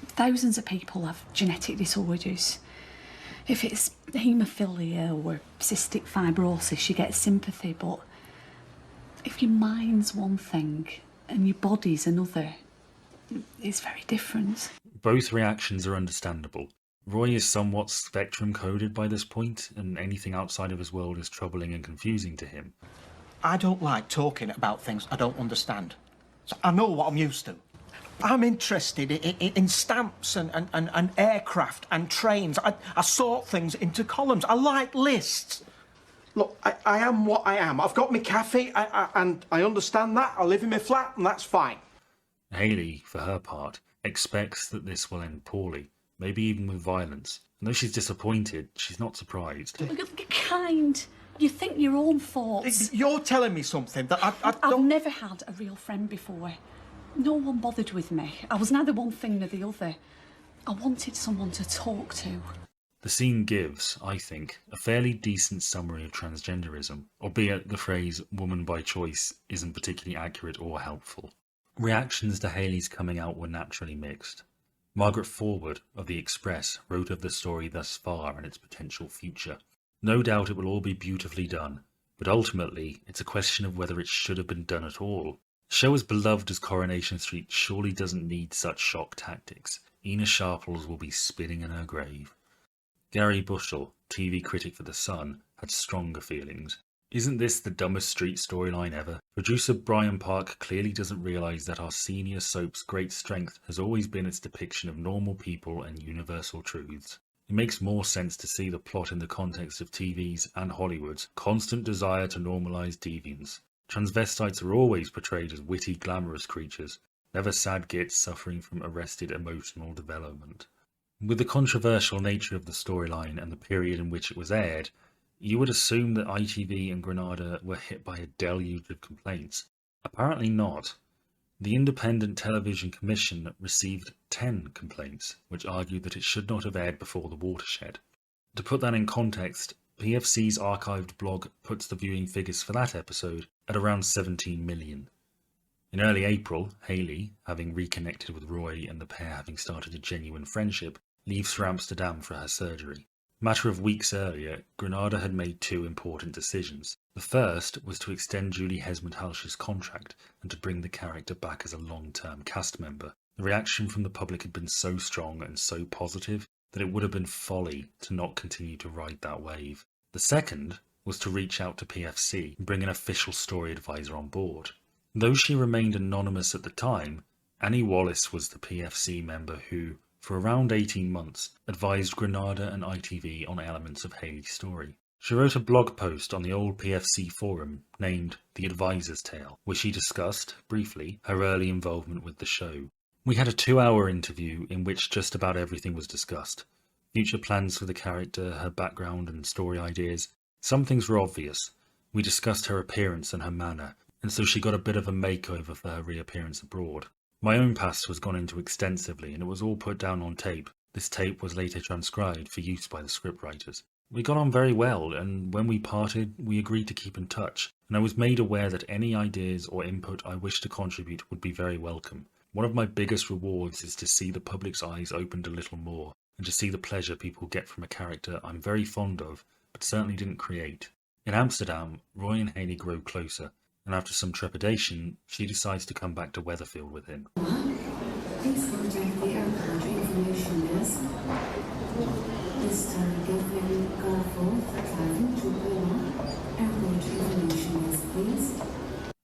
Thousands of people have genetic disorders. If it's haemophilia or cystic fibrosis, you get sympathy, but If your mind's one thing and your body's another, it's very different. Both reactions are understandable. Roy is somewhat spectrum-coded by this point, and anything outside of his world is troubling and confusing to him. I don't like talking about things I don't understand. So I know what I'm used to. I'm interested in stamps and aircraft and trains. I sort things into columns. I like lists. Look, I am what I am. I've got my cafe, and I understand that. I live in my flat, and that's fine. Hayley, for her part, expects that this will end poorly, maybe even with violence. And though she's disappointed, she's not surprised. You're kind. You think your own thoughts. You're telling me something that I don't... I've never had a real friend before. No one bothered with me. I was neither one thing nor the other. I wanted someone to talk to. The scene gives, I think, a fairly decent summary of transgenderism, albeit the phrase woman by choice isn't particularly accurate or helpful. Reactions to Hayley's coming out were naturally mixed. Margaret Forward of The Express wrote of the story thus far and its potential future. No doubt it will all be beautifully done, but ultimately it's a question of whether it should have been done at all. A show as beloved as Coronation Street surely doesn't need such shock tactics. Ina Sharples will be spinning in her grave. Gary Bushell, TV critic for The Sun, had stronger feelings. Isn't this the dumbest street storyline ever? Producer Brian Park clearly doesn't realise that our senior soap's great strength has always been its depiction of normal people and universal truths. It makes more sense to see the plot in the context of TV's and Hollywood's constant desire to normalise deviance. Transvestites are always portrayed as witty, glamorous creatures, never sad gits suffering from arrested emotional development. With the controversial nature of the storyline and the period in which it was aired, you would assume that ITV and Granada were hit by a deluge of complaints. Apparently not. The Independent Television Commission received 10 complaints, which argued that it should not have aired before the watershed. To put that in context, PFC's archived blog puts the viewing figures for that episode at around 17 million. In early April, Hayley, having reconnected with Roy and the pair having started a genuine friendship, leaves for Amsterdam for her surgery. A matter of weeks earlier, Granada had made two important decisions. The first was to extend Julie Hesmond-Halsh's contract and to bring the character back as a long-term cast member. The reaction from the public had been so strong and so positive that it would have been folly to not continue to ride that wave. The second was to reach out to PFC and bring an official story advisor on board. Though she remained anonymous at the time, Annie Wallace was the PFC member who, for around 18 months, advised Granada and ITV on elements of Hayley's story. She wrote a blog post on the old PFC forum named The Advisor's Tale, where she discussed, briefly, her early involvement with the show. We had a 2-hour interview in which just about everything was discussed. Future plans for the character, her background and story ideas. Some things were obvious. We discussed her appearance and her manner, and so she got a bit of a makeover for her reappearance abroad. My own past was gone into extensively, and it was all put down on tape. This tape was later transcribed for use by the scriptwriters. We got on very well, and when we parted, we agreed to keep in touch, and I was made aware that any ideas or input I wished to contribute would be very welcome. One of my biggest rewards is to see the public's eyes opened a little more, and to see the pleasure people get from a character I'm very fond of, but certainly didn't create. In Amsterdam, Roy and Hayley grow closer, and after some trepidation, she decides to come back to Weatherfield with him. Please contact the airport information desk. This target car 4 traveling to Burma. Airport information desk, please.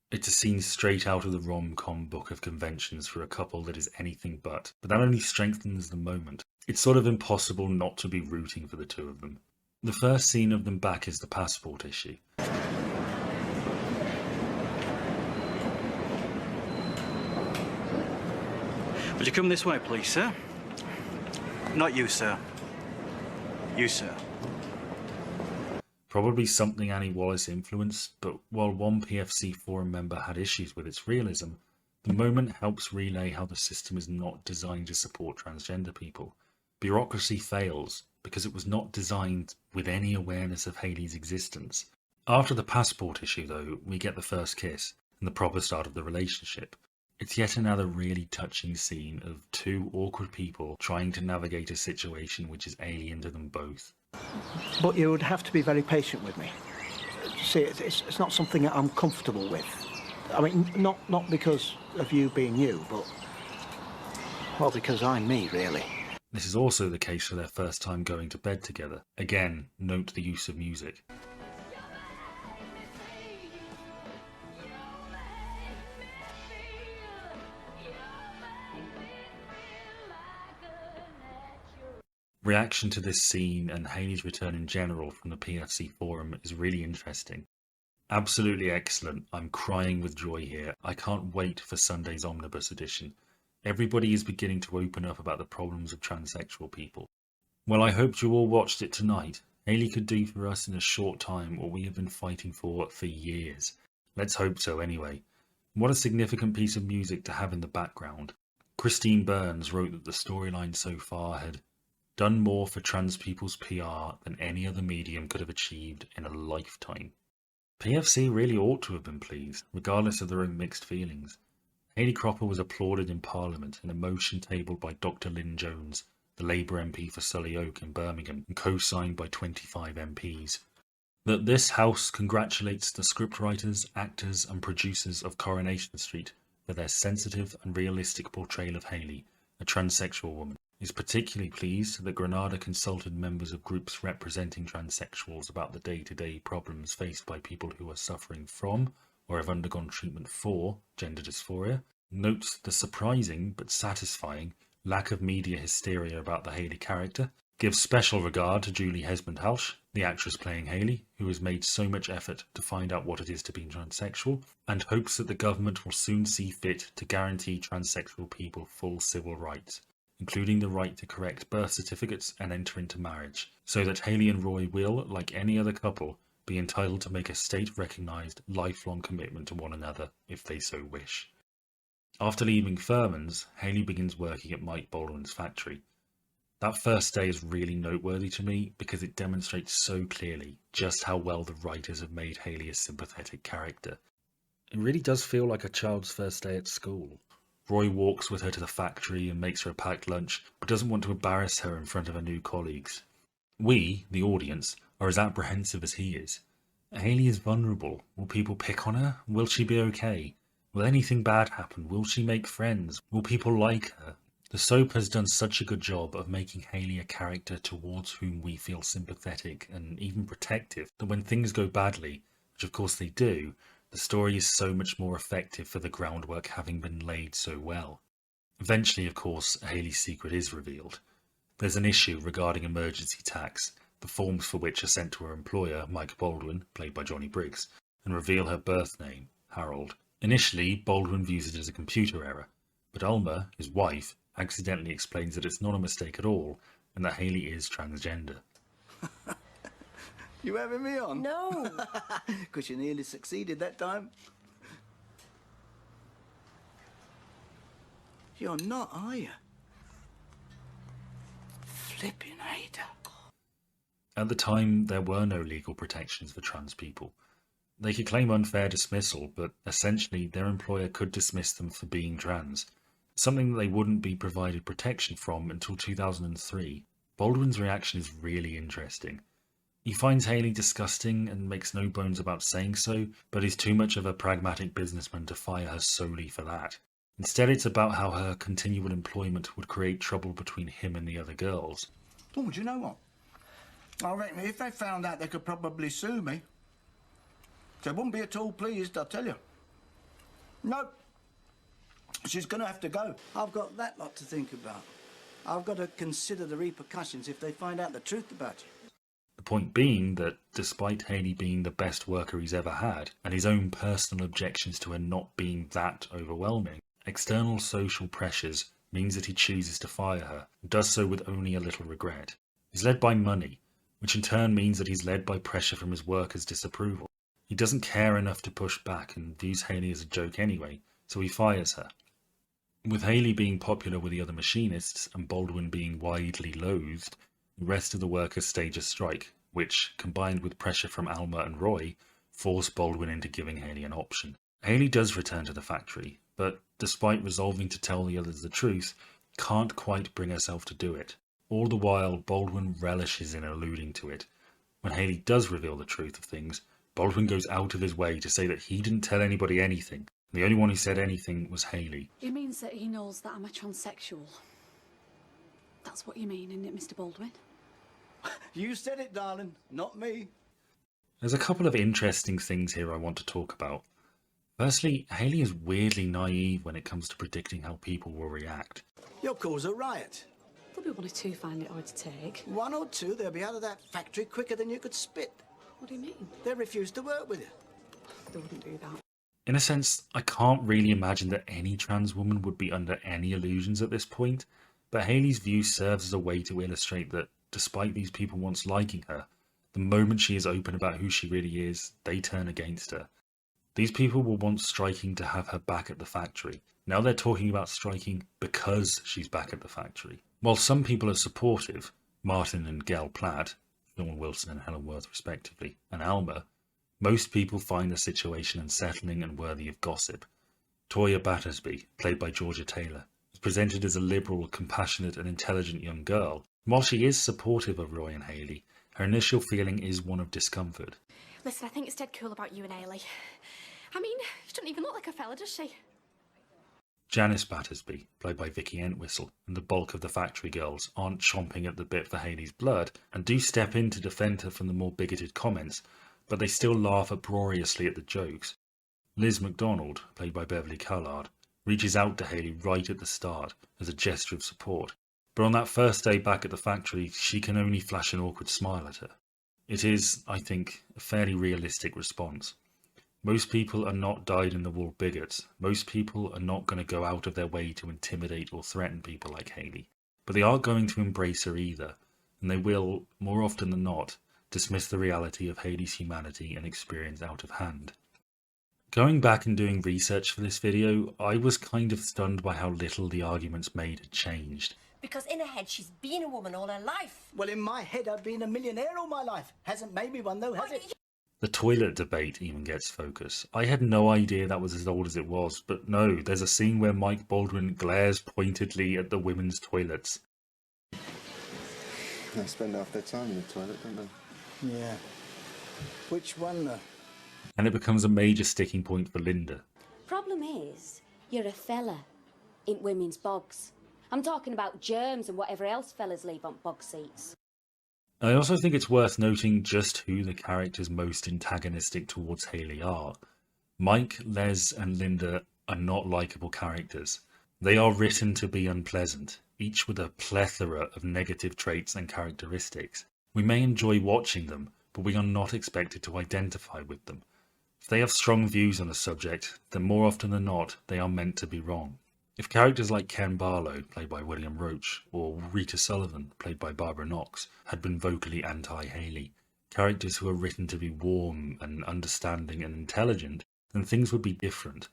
It's a scene straight out of the rom-com book of conventions for a couple that is anything but that only strengthens the moment. It's sort of impossible not to be rooting for the two of them. The first scene of them back is the passport issue. Would you come this way, please, sir? Not you, sir. You, sir. Probably something Annie Wallace influenced, but while one PFC forum member had issues with its realism, the moment helps relay how the system is not designed to support transgender people. Bureaucracy fails because it was not designed with any awareness of Hayley's existence. After the passport issue, though, we get the first kiss and the proper start of the relationship. It's yet another really touching scene of two awkward people trying to navigate a situation which is alien to them both. But you would have to be very patient with me. See, it's not something that I'm comfortable with. I mean, not because of you being you, but, well, because I'm me, really. This is also the case for their first time going to bed together. Again, note the use of music. Reaction to this scene and Hayley's return in general from the PFC forum is really interesting. Absolutely excellent. I'm crying with joy here. I can't wait for Sunday's omnibus edition. Everybody is beginning to open up about the problems of transsexual people. Well, I hoped you all watched it tonight. Hayley could do for us in a short time what we have been fighting for years. Let's hope so anyway. What a significant piece of music to have in the background. Christine Burns wrote that the storyline so far had done more for trans people's PR than any other medium could have achieved in a lifetime. PFC really ought to have been pleased, regardless of their own mixed feelings. Hayley Cropper was applauded in Parliament in a motion tabled by Dr. Lynn Jones, the Labour MP for Surrey Oak in Birmingham, and co-signed by 25 MPs. That this House congratulates the scriptwriters, actors and producers of Coronation Street for their sensitive and realistic portrayal of Hayley, a transsexual woman. Is particularly pleased that Granada consulted members of groups representing transsexuals about the day-to-day problems faced by people who are suffering from or have undergone treatment for gender dysphoria, notes the surprising but satisfying lack of media hysteria about the Hayley character, gives special regard to Julie Hesmond-Halsh, the actress playing Hayley, who has made so much effort to find out what it is to be transsexual, and hopes that the government will soon see fit to guarantee transsexual people full civil rights, including the right to correct birth certificates and enter into marriage, so that Hayley and Roy will, like any other couple, be entitled to make a state-recognised lifelong commitment to one another if they so wish. After leaving Furman's, Hayley begins working at Mike Baldwin's factory. That first day is really noteworthy to me because it demonstrates so clearly just how well the writers have made Hayley a sympathetic character. It really does feel like a child's first day at school. Roy walks with her to the factory and makes her a packed lunch, but doesn't want to embarrass her in front of her new colleagues. We, the audience, are as apprehensive as he is. Hayley is vulnerable. Will people pick on her? Will she be okay? Will anything bad happen? Will she make friends? Will people like her? The soap has done such a good job of making Hayley a character towards whom we feel sympathetic and even protective that when things go badly, which of course they do, the story is so much more effective for the groundwork having been laid so well. Eventually, of course, Hayley's secret is revealed. There's an issue regarding emergency tax, the forms for which are sent to her employer, Mike Baldwin, played by Johnny Briggs, and reveal her birth name, Harold. Initially, Baldwin views it as a computer error, but Alma, his wife, accidentally explains that it's not a mistake at all, and that Hayley is transgender. You having me on? No. Because you nearly succeeded that time. You're not, are you? Flipping hater. At the time, there were no legal protections for trans people. They could claim unfair dismissal, but essentially their employer could dismiss them for being trans, something that they wouldn't be provided protection from until 2003. Baldwin's reaction is really interesting. He finds Hayley disgusting and makes no bones about saying so, but is too much of a pragmatic businessman to fire her solely for that. Instead, it's about how her continual employment would create trouble between him and the other girls. Oh, do you know what? I reckon if they found out, they could probably sue me. They wouldn't be at all pleased, I'll tell you. No. She's going to have to go. I've got that lot to think about. I've got to consider the repercussions if they find out the truth about you. The point being that, despite Hayley being the best worker he's ever had, and his own personal objections to her not being that overwhelming, external social pressures means that he chooses to fire her, and does so with only a little regret. He's led by money, which in turn means that he's led by pressure from his workers' disapproval. He doesn't care enough to push back and views Hayley as a joke anyway, so he fires her. With Hayley being popular with the other machinists and Baldwin being widely loathed, the rest of the workers stage a strike, which, combined with pressure from Alma and Roy, force Baldwin into giving Hayley an option. Hayley does return to the factory, but despite resolving to tell the others the truth, can't quite bring herself to do it. All the while, Baldwin relishes in alluding to it. When Hayley does reveal the truth of things, Baldwin goes out of his way to say that he didn't tell anybody anything, The only one who said anything was Hayley. It means that he knows that I'm a transsexual. That's what you mean, isn't it, Mr. Baldwin? You said it, darling, not me. There's a couple of interesting things here I want to talk about. Firstly, Hayley is weirdly naive when it comes to predicting how people will react. You'll cause a riot. There'll be one or two find it hard to take. One or two, they'll be out of that factory quicker than you could spit. What do you mean? They refuse to work with you. They wouldn't do that. In a sense, I can't really imagine that any trans woman would be under any illusions at this point, but Hayley's view serves as a way to illustrate that, despite these people once liking her, the moment she is open about who she really is, they turn against her. These people were once striking to have her back at the factory. Now they're talking about striking because she's back at the factory. While some people are supportive, Martin and Gail Platt, Dawn Wilson and Helen Worth respectively, and Alma, most people find the situation unsettling and worthy of gossip. Toya Battersby, played by Georgia Taylor, is presented as a liberal, compassionate and intelligent young girl. While she is supportive of Roy and Hayley, her initial feeling is one of discomfort. Listen, I think it's dead cool about you and Hayley. I mean, she doesn't even look like a fella, does she? Janice Battersby, played by Vicky Entwistle, and the bulk of the factory girls aren't chomping at the bit for Hayley's blood and do step in to defend her from the more bigoted comments, but they still laugh uproariously at the jokes. Liz McDonald, played by Beverly Callard, reaches out to Hayley right at the start as a gesture of support, but on that first day back at the factory, she can only flash an awkward smile at her. It is, I think, a fairly realistic response. Most people are not dyed-in-the-wool bigots. Most people are not going to go out of their way to intimidate or threaten people like Hayley. But they aren't going to embrace her either, and they will, more often than not, dismiss the reality of Hayley's humanity and experience out of hand. Going back and doing research for this video, I was kind of stunned by how little the arguments made had changed. Because in her head, she's been a woman all her life. Well, in my head, I've been a millionaire all my life. Hasn't made me one, though, has it? The toilet debate even gets focus. I had no idea that was as old as it was, but no, there's a scene where Mike Baldwin glares pointedly at the women's toilets. They spend half their time in the toilet, don't they? Yeah. Which one, though? And it becomes a major sticking point for Linda. Problem is, you're a fella in women's bogs. I'm talking about germs and whatever else fellas leave on bog seats. I also think it's worth noting just who the characters most antagonistic towards Hayley are. Mike, Les and Linda are not likeable characters. They are written to be unpleasant, each with a plethora of negative traits and characteristics. We may enjoy watching them, but we are not expected to identify with them. If they have strong views on a subject, then more often than not, they are meant to be wrong. If characters like Ken Barlow, played by William Roach, or Rita Sullivan, played by Barbara Knox, had been vocally anti-Hayley, characters who are written to be warm and understanding and intelligent, then things would be different.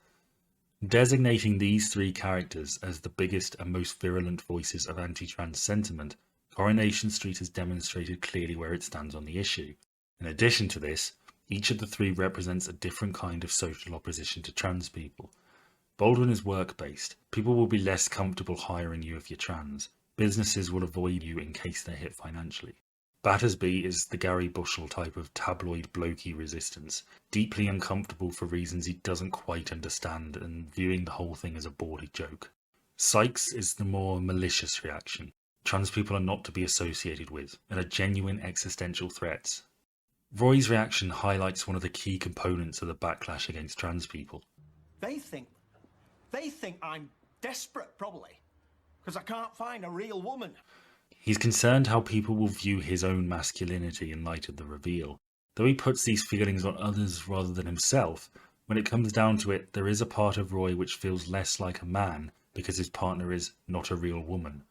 Designating these three characters as the biggest and most virulent voices of anti-trans sentiment, Coronation Street has demonstrated clearly where it stands on the issue. In addition to this, each of the three represents a different kind of social opposition to trans people. Baldwin is work-based. People will be less comfortable hiring you if you're trans. Businesses will avoid you in case they're hit financially. Battersby is the Gary Bushell type of tabloid blokey resistance, deeply uncomfortable for reasons he doesn't quite understand and viewing the whole thing as a bawdy joke. Sykes is the more malicious reaction. Trans people are not to be associated with and are genuine existential threats. Roy's reaction highlights one of the key components of the backlash against trans people. They think I'm desperate, probably, because I can't find a real woman. He's concerned how people will view his own masculinity in light of the reveal. Though he puts these feelings on others rather than himself, when it comes down to it, there is a part of Roy which feels less like a man because his partner is not a real woman.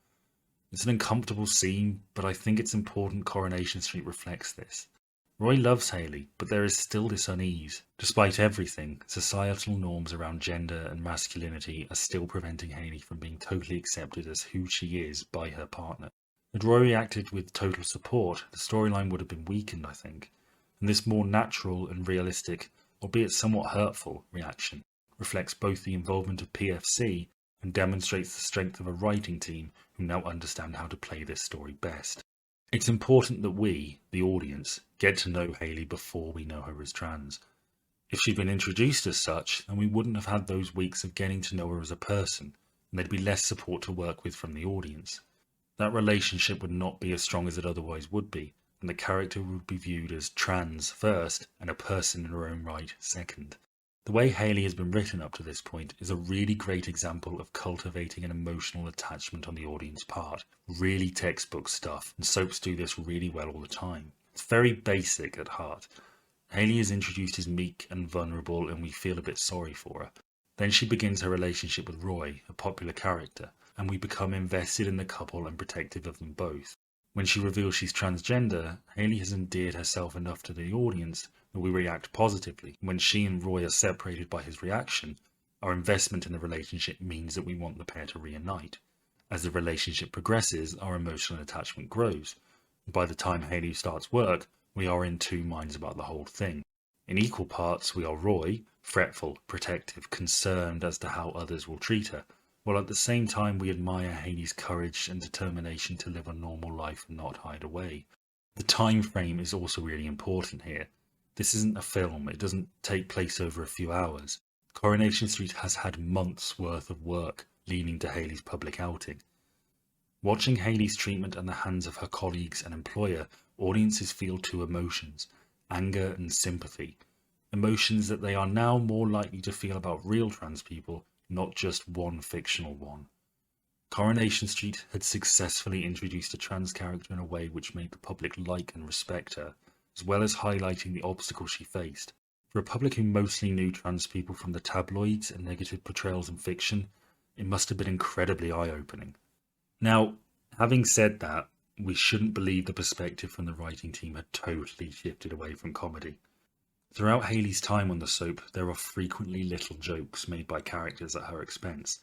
It's an uncomfortable scene, but I think it's important Coronation Street reflects this. Roy loves Hayley, but there is still this unease. Despite everything, societal norms around gender and masculinity are still preventing Hayley from being totally accepted as who she is by her partner. Had Roy reacted with total support, the storyline would have been weakened, I think, and this more natural and realistic, albeit somewhat hurtful, reaction reflects both the involvement of PFC and demonstrates the strength of a writing team who now understand how to play this story best. It's important that we, the audience, get to know Hayley before we know her as trans. If she'd been introduced as such, then we wouldn't have had those weeks of getting to know her as a person, and there'd be less support to work with from the audience. That relationship would not be as strong as it otherwise would be, and the character would be viewed as trans first and a person in her own right second. The way Hayley has been written up to this point is a really great example of cultivating an emotional attachment on the audience part. Really textbook stuff, and soaps do this really well all the time. It's very basic at heart. Hayley is introduced as meek and vulnerable, and we feel a bit sorry for her. Then she begins her relationship with Roy, a popular character, and we become invested in the couple and protective of them both. When she reveals she's transgender, Hayley has endeared herself enough to the audience that we react positively. When she and Roy are separated by his reaction, our investment in the relationship means that we want the pair to reunite. As the relationship progresses, our emotional attachment grows. By the time Hayley starts work, we are in two minds about the whole thing. In equal parts, we are Roy, fretful, protective, concerned as to how others will treat her, while at the same time we admire Hayley's courage and determination to live a normal life and not hide away. The time frame is also really important here. This isn't a film, it doesn't take place over a few hours. Coronation Street has had months worth of work leading to Hayley's public outing. Watching Hayley's treatment at the hands of her colleagues and employer, audiences feel two emotions, anger and sympathy. Emotions that they are now more likely to feel about real trans people, not just one fictional one. Coronation Street had successfully introduced a trans character in a way which made the public like and respect her, as well as highlighting the obstacles she faced. For a public who mostly knew trans people from the tabloids and negative portrayals in fiction, it must have been incredibly eye-opening. Now, having said that, we shouldn't believe the perspective from the writing team had totally shifted away from comedy. Throughout Hayley's time on the soap, there are frequently little jokes made by characters at her expense,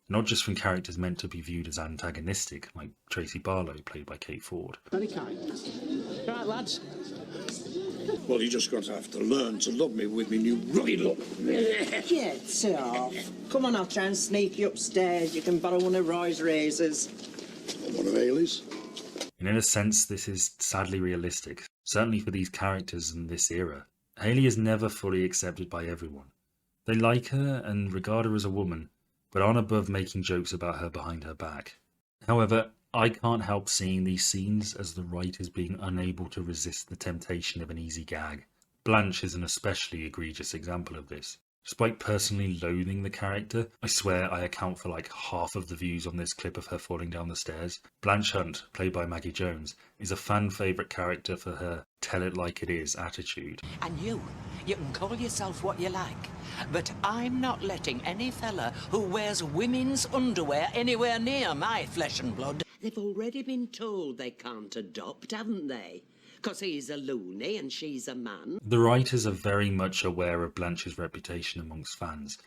not just from characters meant to be viewed as antagonistic, like Tracy Barlow, played by Kate Ford. Very kind. Right, lads. Well, you're just going to have to learn to love me with me new right look. Get off. Come on, I'll try and sneak you upstairs. You can borrow one of Roy's razors. Or one of Hayley's. And in a sense, this is sadly realistic, certainly for these characters in this era. Hayley is never fully accepted by everyone. They like her and regard her as a woman, but aren't above making jokes about her behind her back. However, I can't help seeing these scenes as the writers being unable to resist the temptation of an easy gag. Blanche is an especially egregious example of this. Despite personally loathing the character, I swear I account for like half of the views on this clip of her falling down the stairs. Blanche Hunt, played by Maggie Jones, is a fan favourite character for her tell it like it is attitude. And you can call yourself what you like, but I'm not letting any fella who wears women's underwear anywhere near my flesh and blood. They've already been told they can't adopt, haven't they? Because he's a loony and she's a man. The writers are very much aware of Blanche's reputation amongst fans.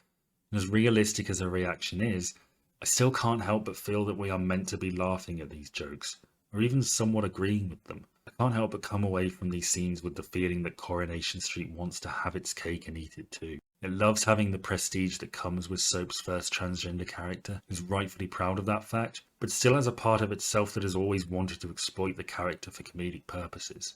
And as realistic as her reaction is, I still can't help but feel that we are meant to be laughing at these jokes, or even somewhat agreeing with them. I can't help but come away from these scenes with the feeling that Coronation Street wants to have its cake and eat it too. It loves having the prestige that comes with soap's first transgender character, is rightfully proud of that fact, but still has a part of itself that has always wanted to exploit the character for comedic purposes.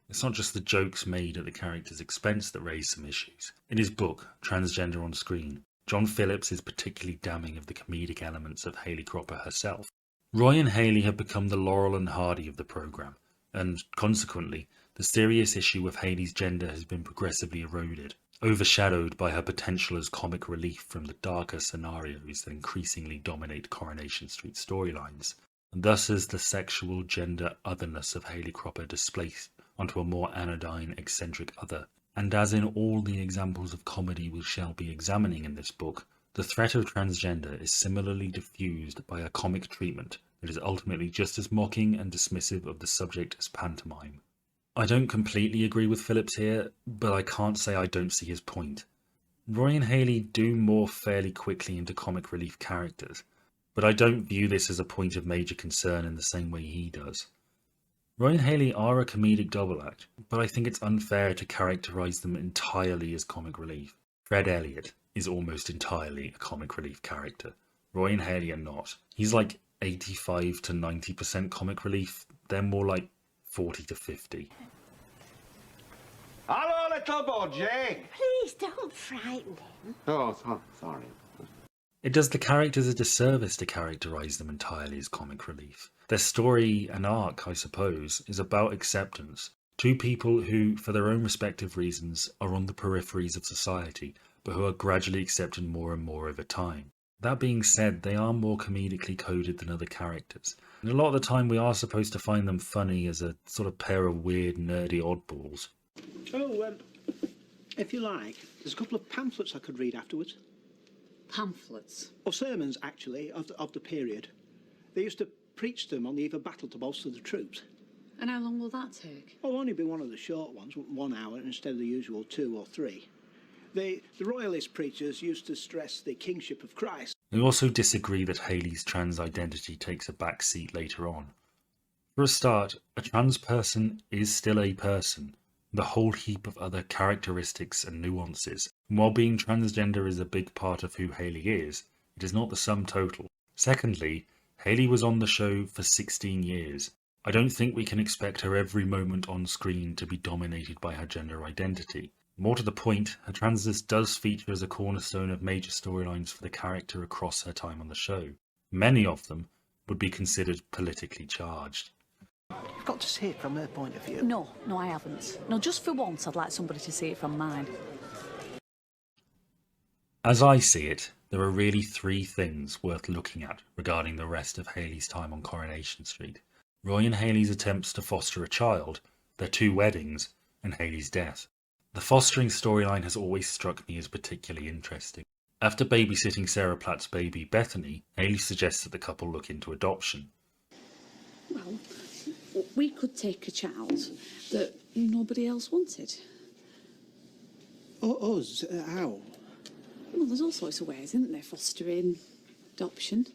It's not just the jokes made at the character's expense that raise some issues. In his book, Transgender on Screen, John Phillips is particularly damning of the comedic elements of Hayley Cropper herself. Roy and Hayley have become the Laurel and Hardy of the programme, and consequently, the serious issue of Hayley's gender has been progressively eroded, overshadowed by her potential as comic relief from the darker scenarios that increasingly dominate Coronation Street storylines, and thus has the sexual gender otherness of Hayley Cropper displaced onto a more anodyne, eccentric other. And as in all the examples of comedy we shall be examining in this book, the threat of transgender is similarly diffused by a comic treatment that is ultimately just as mocking and dismissive of the subject as pantomime. I don't completely agree with Phillips here, but I can't say I don't see his point. Roy and Hayley do morph fairly quickly into comic relief characters, but I don't view this as a point of major concern in the same way he does. Roy and Hayley are a comedic double act, but I think it's unfair to characterise them entirely as comic relief. Fred Elliott is almost entirely a comic relief character. Roy and Hayley are not. He's like 85 to 90% comic relief, they're more like 40 to 50. Hello, little budgie! Please don't frighten him. Oh, sorry. It does the characters a disservice to characterise them entirely as comic relief. Their story and arc, I suppose, is about acceptance. Two people who, for their own respective reasons, are on the peripheries of society, but who are gradually accepted more and more over time. That being said, they are more comedically coded than other characters, and a lot of the time we are supposed to find them funny as a sort of pair of weird, nerdy oddballs. Oh, if you like, there's a couple of pamphlets I could read afterwards. Pamphlets? Or sermons, actually, of the period. They used to preach them on the eve of battle to bolster the troops. And how long will that take? Oh, only be one of the short ones, 1 hour instead of the usual 2 or 3. The royalist preachers used to stress the kingship of Christ. We also disagree that Hayley's trans identity takes a back seat later on. For a start, a trans person is still a person, with a whole heap of other characteristics and nuances. And while being transgender is a big part of who Hayley is, it is not the sum total. Secondly, Hayley was on the show for 16 years. I don't think we can expect her every moment on screen to be dominated by her gender identity. More to the point, her transness does feature as a cornerstone of major storylines for the character across her time on the show. Many of them would be considered politically charged. You've got to see it from her point of view. No, I haven't. No, just for once I'd like somebody to see it from mine. As I see it, there are really 3 things worth looking at regarding the rest of Hayley's time on Coronation Street. Roy and Hayley's attempts to foster a child, their 2 weddings, and Hayley's death. The fostering storyline has always struck me as particularly interesting. After babysitting Sarah Platt's baby, Bethany, Hayley suggests that the couple look into adoption. Well, we could take a child that nobody else wanted. Us? How? Well, there's all sorts of ways, isn't there? Fostering, adoption.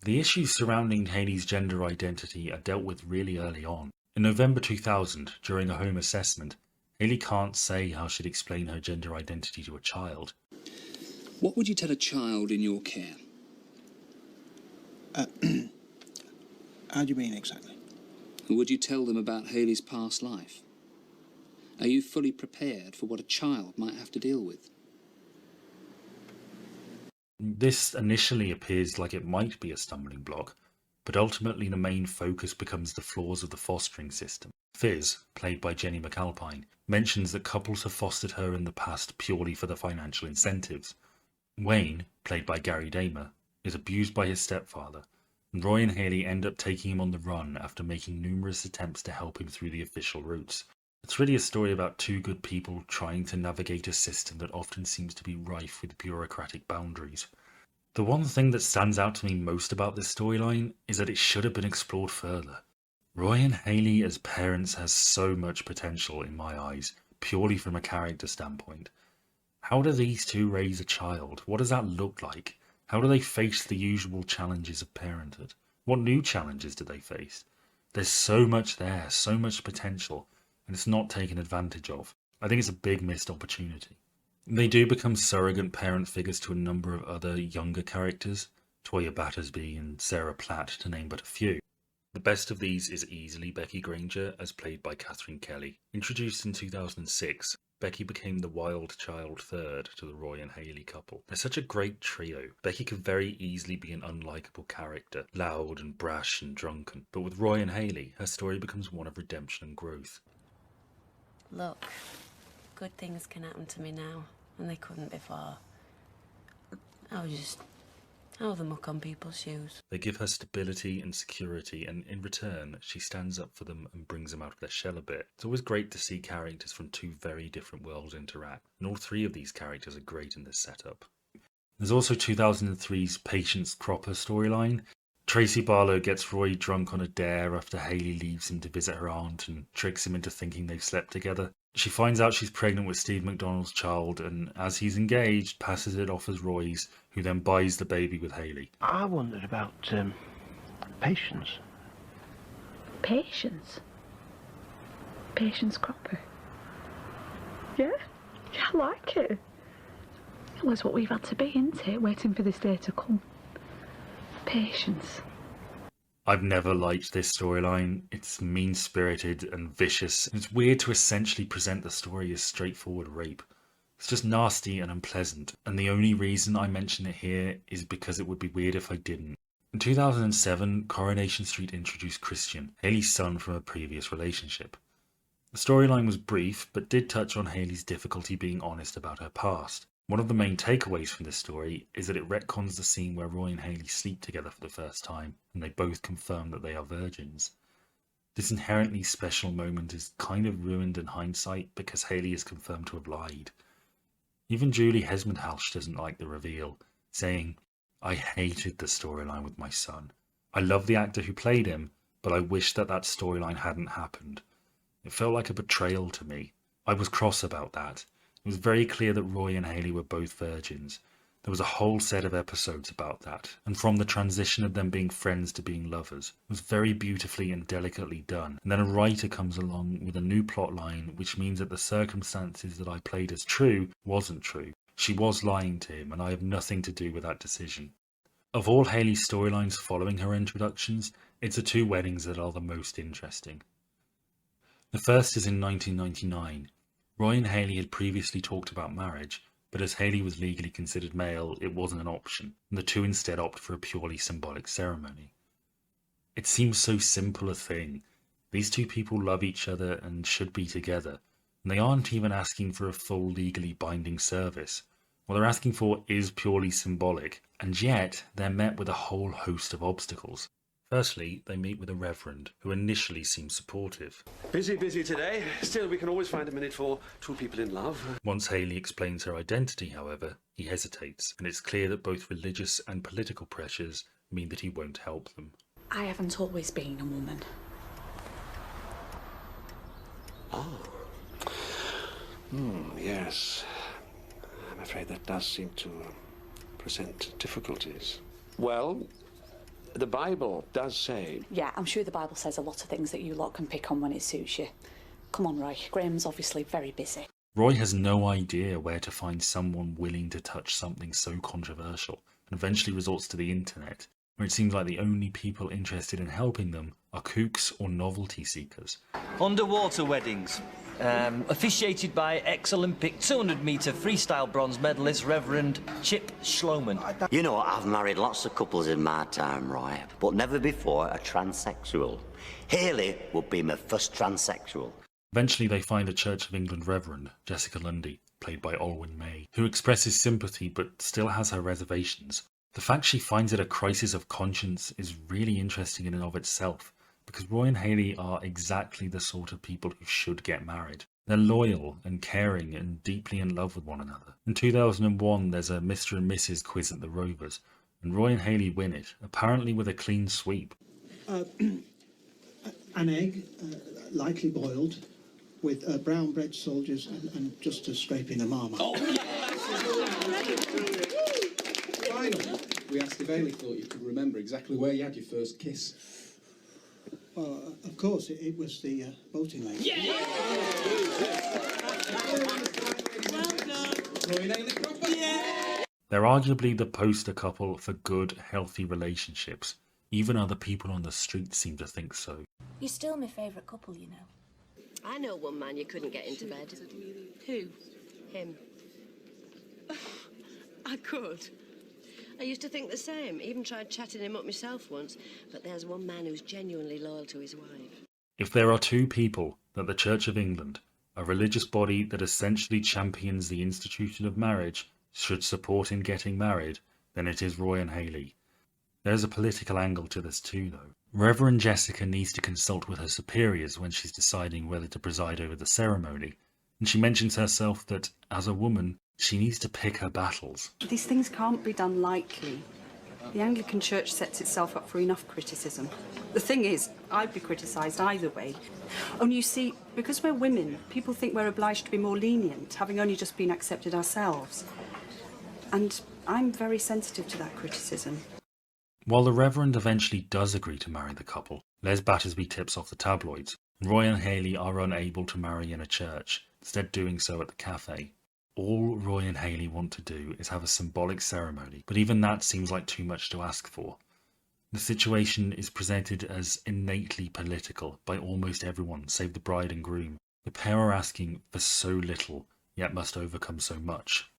The issues surrounding Hayley's gender identity are dealt with really early on. In November 2000, during a home assessment, Hayley can't say how she'd explain her gender identity to a child. What would you tell a child in your care? How do you mean exactly? Would you tell them about Hayley's past life? Are you fully prepared for what a child might have to deal with? This initially appears like it might be a stumbling block, but ultimately the main focus becomes the flaws of the fostering system. Fizz, played by Jenny McAlpine, mentions that couples have fostered her in the past purely for the financial incentives. Wayne, played by Gary Damer, is abused by his stepfather, and Roy and Hayley end up taking him on the run after making numerous attempts to help him through the official routes. It's really a story about 2 good people trying to navigate a system that often seems to be rife with bureaucratic boundaries. The one thing that stands out to me most about this storyline is that it should have been explored further. Roy and Hayley as parents has so much potential in my eyes, purely from a character standpoint. How do these 2 raise a child? What does that look like? How do they face the usual challenges of parenthood? What new challenges do they face? There's so much there, so much potential, and it's not taken advantage of. I think it's a big missed opportunity. They do become surrogate parent figures to a number of other younger characters, Toya Battersby and Sarah Platt to name but a few. The best of these is easily Becky Granger, as played by Catherine Kelly. Introduced in 2006, Becky became the wild child third to the Roy and Hayley couple. They're such a great trio. Becky could very easily be an unlikable character, loud and brash and drunken, but with Roy and Hayley, her story becomes one of redemption and growth. Look, good things can happen to me now, and they couldn't before. I was the muck on people's shoes. They give her stability and security, and in return, she stands up for them and brings them out of their shell a bit. It's always great to see characters from 2 very different worlds interact, and all 3 of these characters are great in this setup. There's also 2003's Hayley Cropper storyline. Tracy Barlow gets Roy drunk on a dare after Hayley leaves him to visit her aunt and tricks him into thinking they've slept together. She finds out she's pregnant with Steve McDonald's child, and as he's engaged, passes it off as Roy's, who then buys the baby with Hayley. I wondered about Patience. Patience? Patience Cropper? Yeah, I like it. Well, it's what we've had to be, isn't it? Waiting for this day to come. Patience. I've never liked this storyline. It's mean-spirited and vicious. It's weird to essentially present the story as straightforward rape. It's just nasty and unpleasant, and the only reason I mention it here is because it would be weird if I didn't. In 2007, Coronation Street introduced Christian, Hayley's son from a previous relationship. The storyline was brief, but did touch on Hayley's difficulty being honest about her past. One of the main takeaways from this story is that it retcons the scene where Roy and Hayley sleep together for the first time, and they both confirm that they are virgins. This inherently special moment is kind of ruined in hindsight because Hayley is confirmed to have lied. Even Julie Hesmondhalgh doesn't like the reveal, saying, "I hated the storyline with my son. I love the actor who played him, but I wish that storyline hadn't happened. It felt like a betrayal to me. I was cross about that. It was very clear that Roy and Hayley were both virgins. There was a whole set of episodes about that, and from the transition of them being friends to being lovers, it was very beautifully and delicately done. And then a writer comes along with a new plot line, which means that the circumstances that I played as true wasn't true. She was lying to him, and I have nothing to do with that decision." Of all Hayley's storylines following her introductions, it's the two weddings that are the most interesting. The first is in 1999. Roy and Hayley had previously talked about marriage, but as Hayley was legally considered male, it wasn't an option, and the two instead opt for a purely symbolic ceremony. It seems so simple a thing. These two people love each other and should be together, and they aren't even asking for a full legally binding service. What they're asking for is purely symbolic, and yet they're met with a whole host of obstacles. Firstly, they meet with a reverend, who initially seems supportive. Busy today. Still, we can always find a minute for two people in love. Once Hayley explains her identity, however, he hesitates, and it's clear that both religious and political pressures mean that he won't help them. I haven't always been a woman. Oh. Yes. I'm afraid that does seem to present difficulties. Well, the Bible does say... Yeah, I'm sure the Bible says a lot of things that you lot can pick on when it suits you. Come on, Roy. Graham's obviously very busy. Roy has no idea where to find someone willing to touch something so controversial, and eventually resorts to the internet, where it seems like the only people interested in helping them are kooks or novelty seekers. Underwater weddings. Officiated by ex-Olympic 200-metre freestyle bronze medalist Reverend Chip Schloman. You know, I've married lots of couples in my time, Roy, but never before a transsexual. Hayley would be my first transsexual. Eventually they find a Church of England reverend, Jessica Lundy, played by Olwyn May, who expresses sympathy but still has her reservations. The fact she finds it a crisis of conscience is really interesting in and of itself, because Roy and Hayley are exactly the sort of people who should get married. They're loyal and caring and deeply in love with one another. In 2001, there's a Mr. and Mrs. quiz at the Rovers, and Roy and Hayley win it, apparently with a clean sweep. An egg, lightly boiled, with brown bread soldiers and just a scraping of marmite. Oh, finally, we asked if Hayley thought you could remember exactly where you had your first kiss. Well, of course, it was the boating lady. Yeah! Well done. Hayley Cropper. Yeah! They're arguably the poster couple for good, healthy relationships. Even other people on the street seem to think so. You're still my favourite couple, you know. I know one man you couldn't get into bed. Who? Him. I could. I used to think the same, even tried chatting him up myself once, but there's one man who's genuinely loyal to his wife. If there are two people that the Church of England, a religious body that essentially champions the institution of marriage, should support in getting married, then it is Roy and Hayley. There's a political angle to this too, though. Reverend Jessica needs to consult with her superiors when she's deciding whether to preside over the ceremony, and she mentions herself that, as a woman, she needs to pick her battles. These things can't be done lightly. The Anglican Church sets itself up for enough criticism. The thing is, I'd be criticised either way. Only you see, because we're women, people think we're obliged to be more lenient, having only just been accepted ourselves. And I'm very sensitive to that criticism. While the Reverend eventually does agree to marry the couple, Les Battersby tips off the tabloids, and Roy and Hayley are unable to marry in a church, instead doing so at the cafe. All Roy and Hayley want to do is have a symbolic ceremony, but even that seems like too much to ask for. The situation is presented as innately political by almost everyone save the bride and groom. The pair are asking for so little, yet must overcome so much.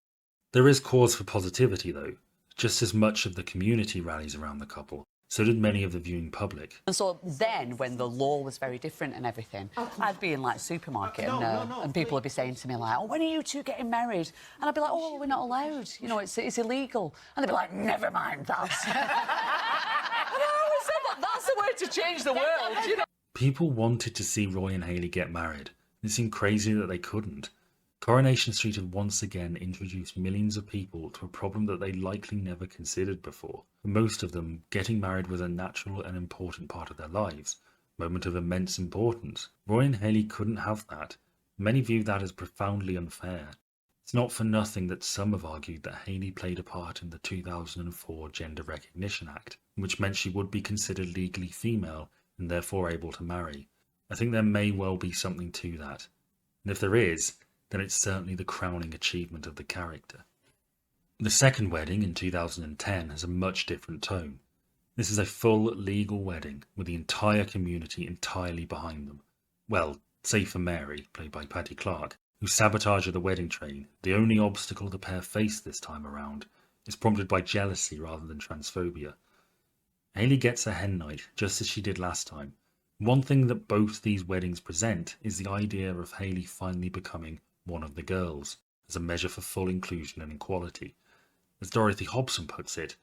There is cause for positivity though. Just as much of the community rallies around the couple, so did many of the viewing public. And so then, when the law was very different and everything, I'd be in like supermarket and people would be saying to me like, "Oh, when are you two getting married?" And I'd be like, "Oh, we're not allowed. You know, it's illegal." And they'd be like, "Never mind that." And I always said that's the way to change the world. You know? People wanted to see Roy and Hayley get married. It seemed crazy that they couldn't. Coronation Street had once again introduced millions of people to a problem that they likely never considered before. For most of them, getting married was a natural and important part of their lives, a moment of immense importance. Roy and Hayley couldn't have that. Many viewed that as profoundly unfair. It's not for nothing that some have argued that Hayley played a part in the 2004 Gender Recognition Act, which meant she would be considered legally female and therefore able to marry. I think there may well be something to that. And if there is, then it's certainly the crowning achievement of the character. The second wedding in 2010 has a much different tone. This is a full legal wedding with the entire community entirely behind them. Well, save for Mary, played by Paddy Clark, who sabotaged the wedding train. The only obstacle the pair face this time around is prompted by jealousy rather than transphobia. Hayley gets a hen night, just as she did last time. One thing that both these weddings present is the idea of Hayley finally becoming one of the girls, as a measure for full inclusion and equality. As Dorothy Hobson puts it,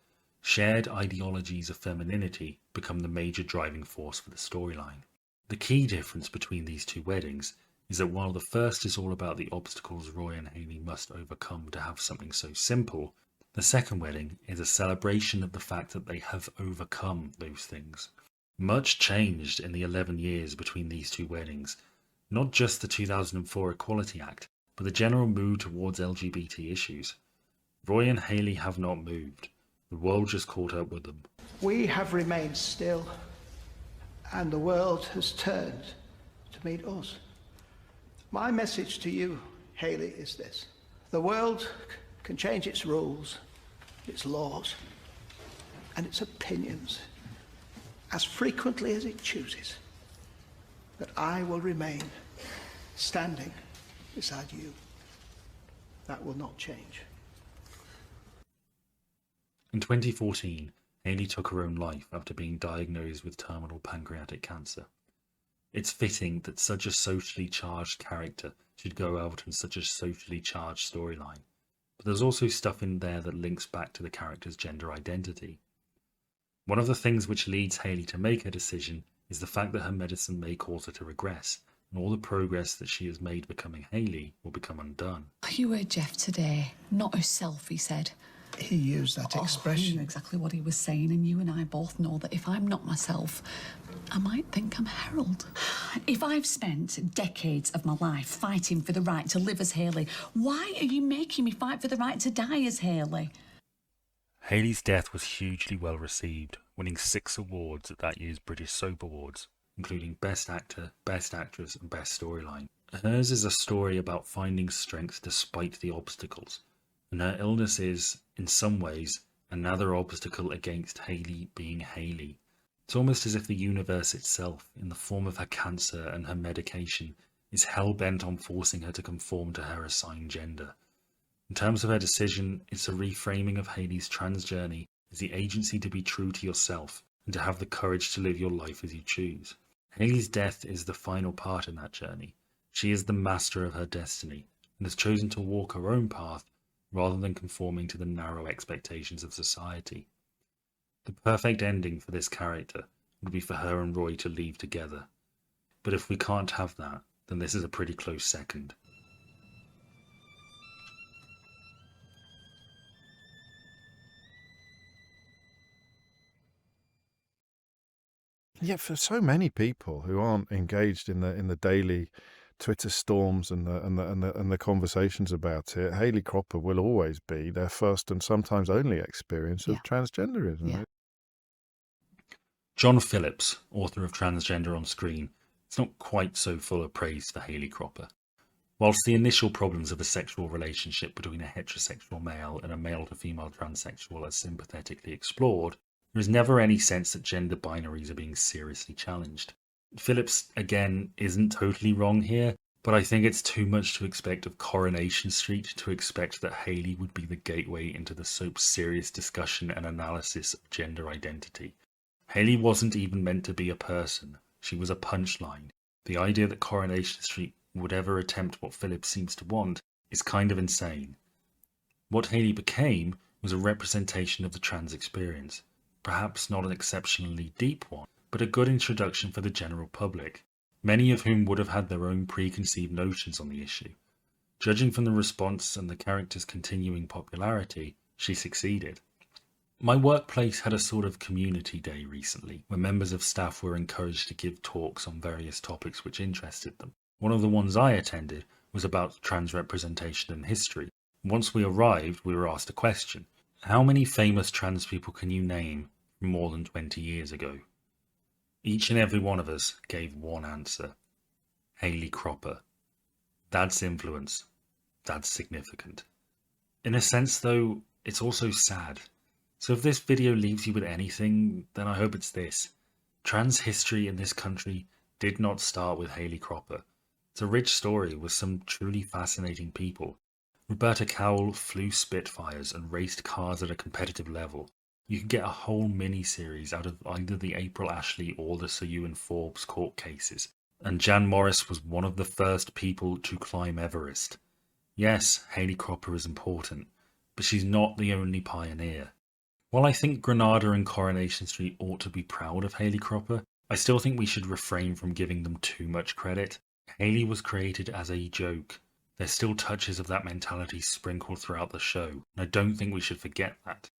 shared ideologies of femininity become the major driving force for the storyline. The key difference between these two weddings is that while the first is all about the obstacles Roy and Hayley must overcome to have something so simple, the second wedding is a celebration of the fact that they have overcome those things. Much changed in the 11 years between these two weddings. Not just the 2004 Equality Act, but the general mood towards LGBT issues. Roy and Hayley have not moved. The world just caught up with them. We have remained still, and the world has turned to meet us. My message to you, Hayley, is this. The world can change its rules, its laws, and its opinions as frequently as it chooses. But I will remain standing beside you. That will not change. In 2014, Hayley took her own life after being diagnosed with terminal pancreatic cancer. It's fitting that such a socially charged character should go out in such a socially charged storyline, but there's also stuff in there that links back to the character's gender identity. One of the things which leads Hayley to make her decision is the fact that her medicine may cause her to regress, and all the progress that she has made becoming Hayley will become undone. You heard Jeff today. Not herself, he said. He used that expression. I knew exactly what he was saying, and you and I both know that if I'm not myself, I might think I'm Harold. If I've spent decades of my life fighting for the right to live as Hayley, why are you making me fight for the right to die as Hayley? Hayley's death was hugely well received, winning 6 awards at that year's British Soap Awards, including Best Actor, Best Actress and Best Storyline. Hers is a story about finding strength despite the obstacles, and her illness is, in some ways, another obstacle against Hayley being Hayley. It's almost as if the universe itself, in the form of her cancer and her medication, is hell-bent on forcing her to conform to her assigned gender. In terms of her decision, it's a reframing of Hayley's trans journey as the agency to be true to yourself and to have the courage to live your life as you choose. Hayley's death is the final part in that journey. She is the master of her destiny and has chosen to walk her own path rather than conforming to the narrow expectations of society. The perfect ending for this character would be for her and Roy to leave together. But if we can't have that, then this is a pretty close second. Yeah, for so many people who aren't engaged in the daily Twitter storms and the conversations about it, Hayley Cropper will always be their first and sometimes only experience of transgenderism. Yeah. John Phillips, author of Transgender on Screen, is not quite so full of praise for Hayley Cropper. Whilst the initial problems of a sexual relationship between a heterosexual male and a male to female transsexual are sympathetically explored, There is never any sense that gender binaries are being seriously challenged. Phillips, again, isn't totally wrong here, but I think it's too much to expect of Coronation Street to expect that Hayley would be the gateway into the soap's serious discussion and analysis of gender identity. Hayley wasn't even meant to be a person. She was a punchline. The idea that Coronation Street would ever attempt what Phillips seems to want is kind of insane. What Hayley became was a representation of the trans experience. Perhaps not an exceptionally deep one, but a good introduction for the general public, many of whom would have had their own preconceived notions on the issue. Judging from the response and the character's continuing popularity, she succeeded. My workplace had a sort of community day recently, where members of staff were encouraged to give talks on various topics which interested them. One of the ones I attended was about trans representation in history. Once we arrived, we were asked a question. How many famous trans people can you name from more than 20 years ago? Each and every one of us gave one answer. Hayley Cropper. That's influence. That's significant. In a sense, though, it's also sad. So if this video leaves you with anything, then I hope it's this. Trans history in this country did not start with Hayley Cropper. It's a rich story with some truly fascinating people. Roberta Cowell flew Spitfires and raced cars at a competitive level. You could get a whole mini-series out of either the April Ashley or the Sir Ewan Forbes court cases. And Jan Morris was one of the first people to climb Everest. Yes, Hayley Cropper is important, but she's not the only pioneer. While I think Granada and Coronation Street ought to be proud of Hayley Cropper, I still think we should refrain from giving them too much credit. Hayley was created as a joke. There's still touches of that mentality sprinkled throughout the show, and I don't think we should forget that.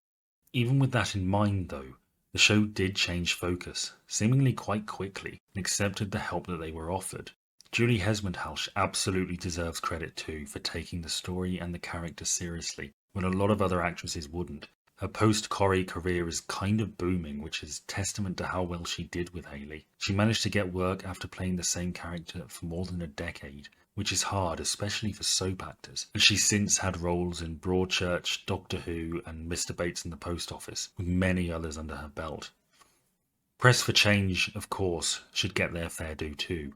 Even with that in mind, though, the show did change focus, seemingly quite quickly, and accepted the help that they were offered. Julie Hesmondhalgh absolutely deserves credit too for taking the story and the character seriously, when a lot of other actresses wouldn't. Her post-Corrie career is kind of booming, which is testament to how well she did with Hayley. She managed to get work after playing the same character for more than a decade, which is hard, especially for soap actors, and she's since had roles in Broadchurch, Doctor Who, and Mr. Bates and the Post Office, with many others under her belt. Press for Change, of course, should get their fair due too.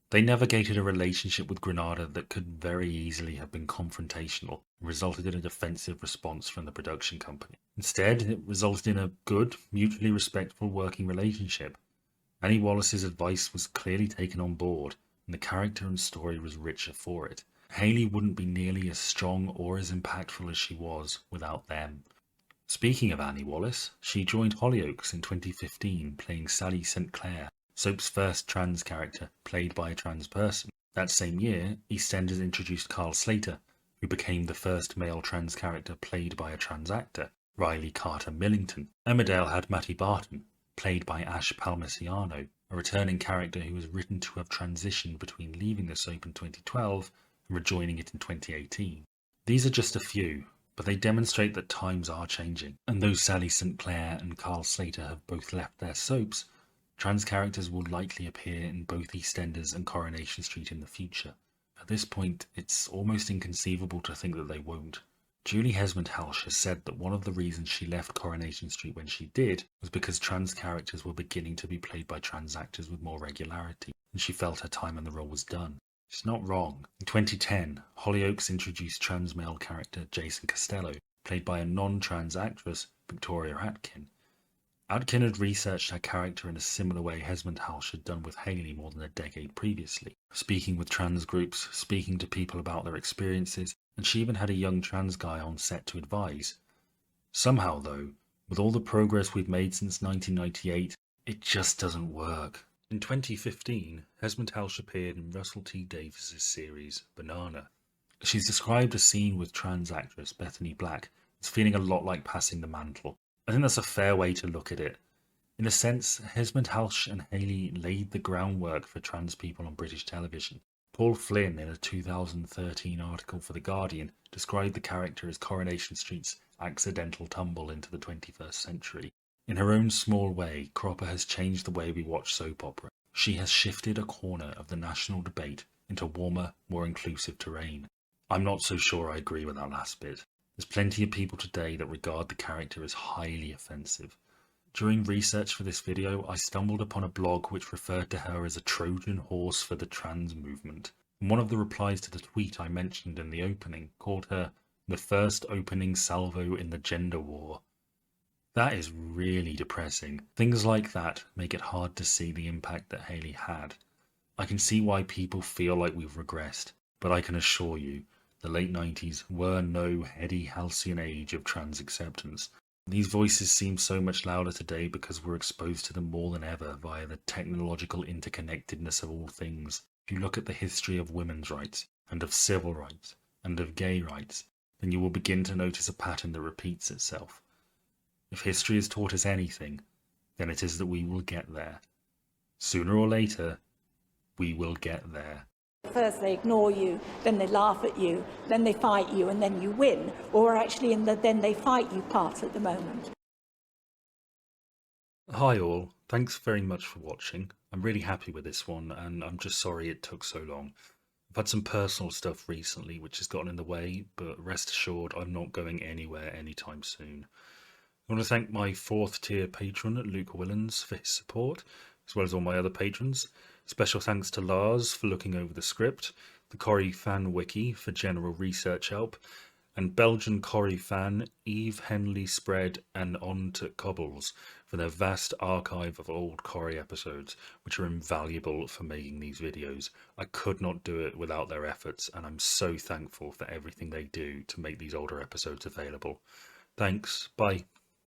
They navigated a relationship with Granada that could very easily have been confrontational, and resulted in a defensive response from the production company. Instead, it resulted in a good, mutually respectful working relationship. Annie Wallace's advice was clearly taken on board, and the character and story was richer for it. Hayley wouldn't be nearly as strong or as impactful as she was without them. Speaking of Annie Wallace, she joined Hollyoaks in 2015 playing Sally St. Clair, soap's first trans character played by a trans person. That same year, EastEnders introduced Carl Slater, who became the first male trans character played by a trans actor, Riley Carter Millington. Emmerdale had Matty Barton, played by Ash Palmasiano, a returning character who was written to have transitioned between leaving the soap in 2012 and rejoining it in 2018. These are just a few, but they demonstrate that times are changing, and though Sally St. Clair and Carl Slater have both left their soaps, trans characters will likely appear in both EastEnders and Coronation Street in the future. At this point, it's almost inconceivable to think that they won't. Julie Hesmondhalgh has said that one of the reasons she left Coronation Street when she did was because trans characters were beginning to be played by trans actors with more regularity, and she felt her time in the role was done. She's not wrong. In 2010, Hollyoaks introduced trans male character Jason Costello, played by a non-trans actress, Victoria Atkin. Atkin had researched her character in a similar way Hesmondhalgh had done with Hayley more than a decade previously, speaking with trans groups, speaking to people about their experiences, and she even had a young trans guy on set to advise. Somehow, though, with all the progress we've made since 1998, it just doesn't work. In 2015, Hesmondhalgh appeared in Russell T Davies' series Banana. She's described a scene with trans actress Bethany Black as feeling a lot like passing the mantle. I think that's a fair way to look at it. In a sense, Hesmondhalgh and Hayley laid the groundwork for trans people on British television. Paul Flynn, in a 2013 article for The Guardian, described the character as Coronation Street's accidental tumble into the 21st century. In her own small way, Cropper has changed the way we watch soap opera. She has shifted a corner of the national debate into warmer, more inclusive terrain. I'm not so sure I agree with that last bit. There's plenty of people today that regard the character as highly offensive. During research for this video, I stumbled upon a blog which referred to her as a Trojan horse for the trans movement. And one of the replies to the tweet I mentioned in the opening called her the first opening salvo in the gender war. That is really depressing. Things like that make it hard to see the impact that Hayley had. I can see why people feel like we've regressed, but I can assure you, the late 90s were no heady halcyon age of trans acceptance. These voices seem so much louder today because we're exposed to them more than ever via the technological interconnectedness of all things. If you look at the history of women's rights, and of civil rights, and of gay rights, then you will begin to notice a pattern that repeats itself. If history has taught us anything, then it is that we will get there. Sooner or later, we will get there. First they ignore you, then they laugh at you, then they fight you, and then you win. Or we're actually in the then they fight you part at the moment. Hi all, thanks very much for watching. I'm really happy with this one, and I'm just sorry it took so long. I've had some personal stuff recently which has gotten in the way, but rest assured I'm not going anywhere anytime soon. I want to thank my 4th tier patron, Luke Willens, for his support, as well as all my other patrons. Special thanks to Lars for looking over the script, the Corrie fan wiki for general research help, and Belgian Corrie fan Eve Henley Spread and On to Cobbles for their vast archive of old Corrie episodes, which are invaluable for making these videos. I could not do it without their efforts, and I'm so thankful for everything they do to make these older episodes available. Thanks, bye.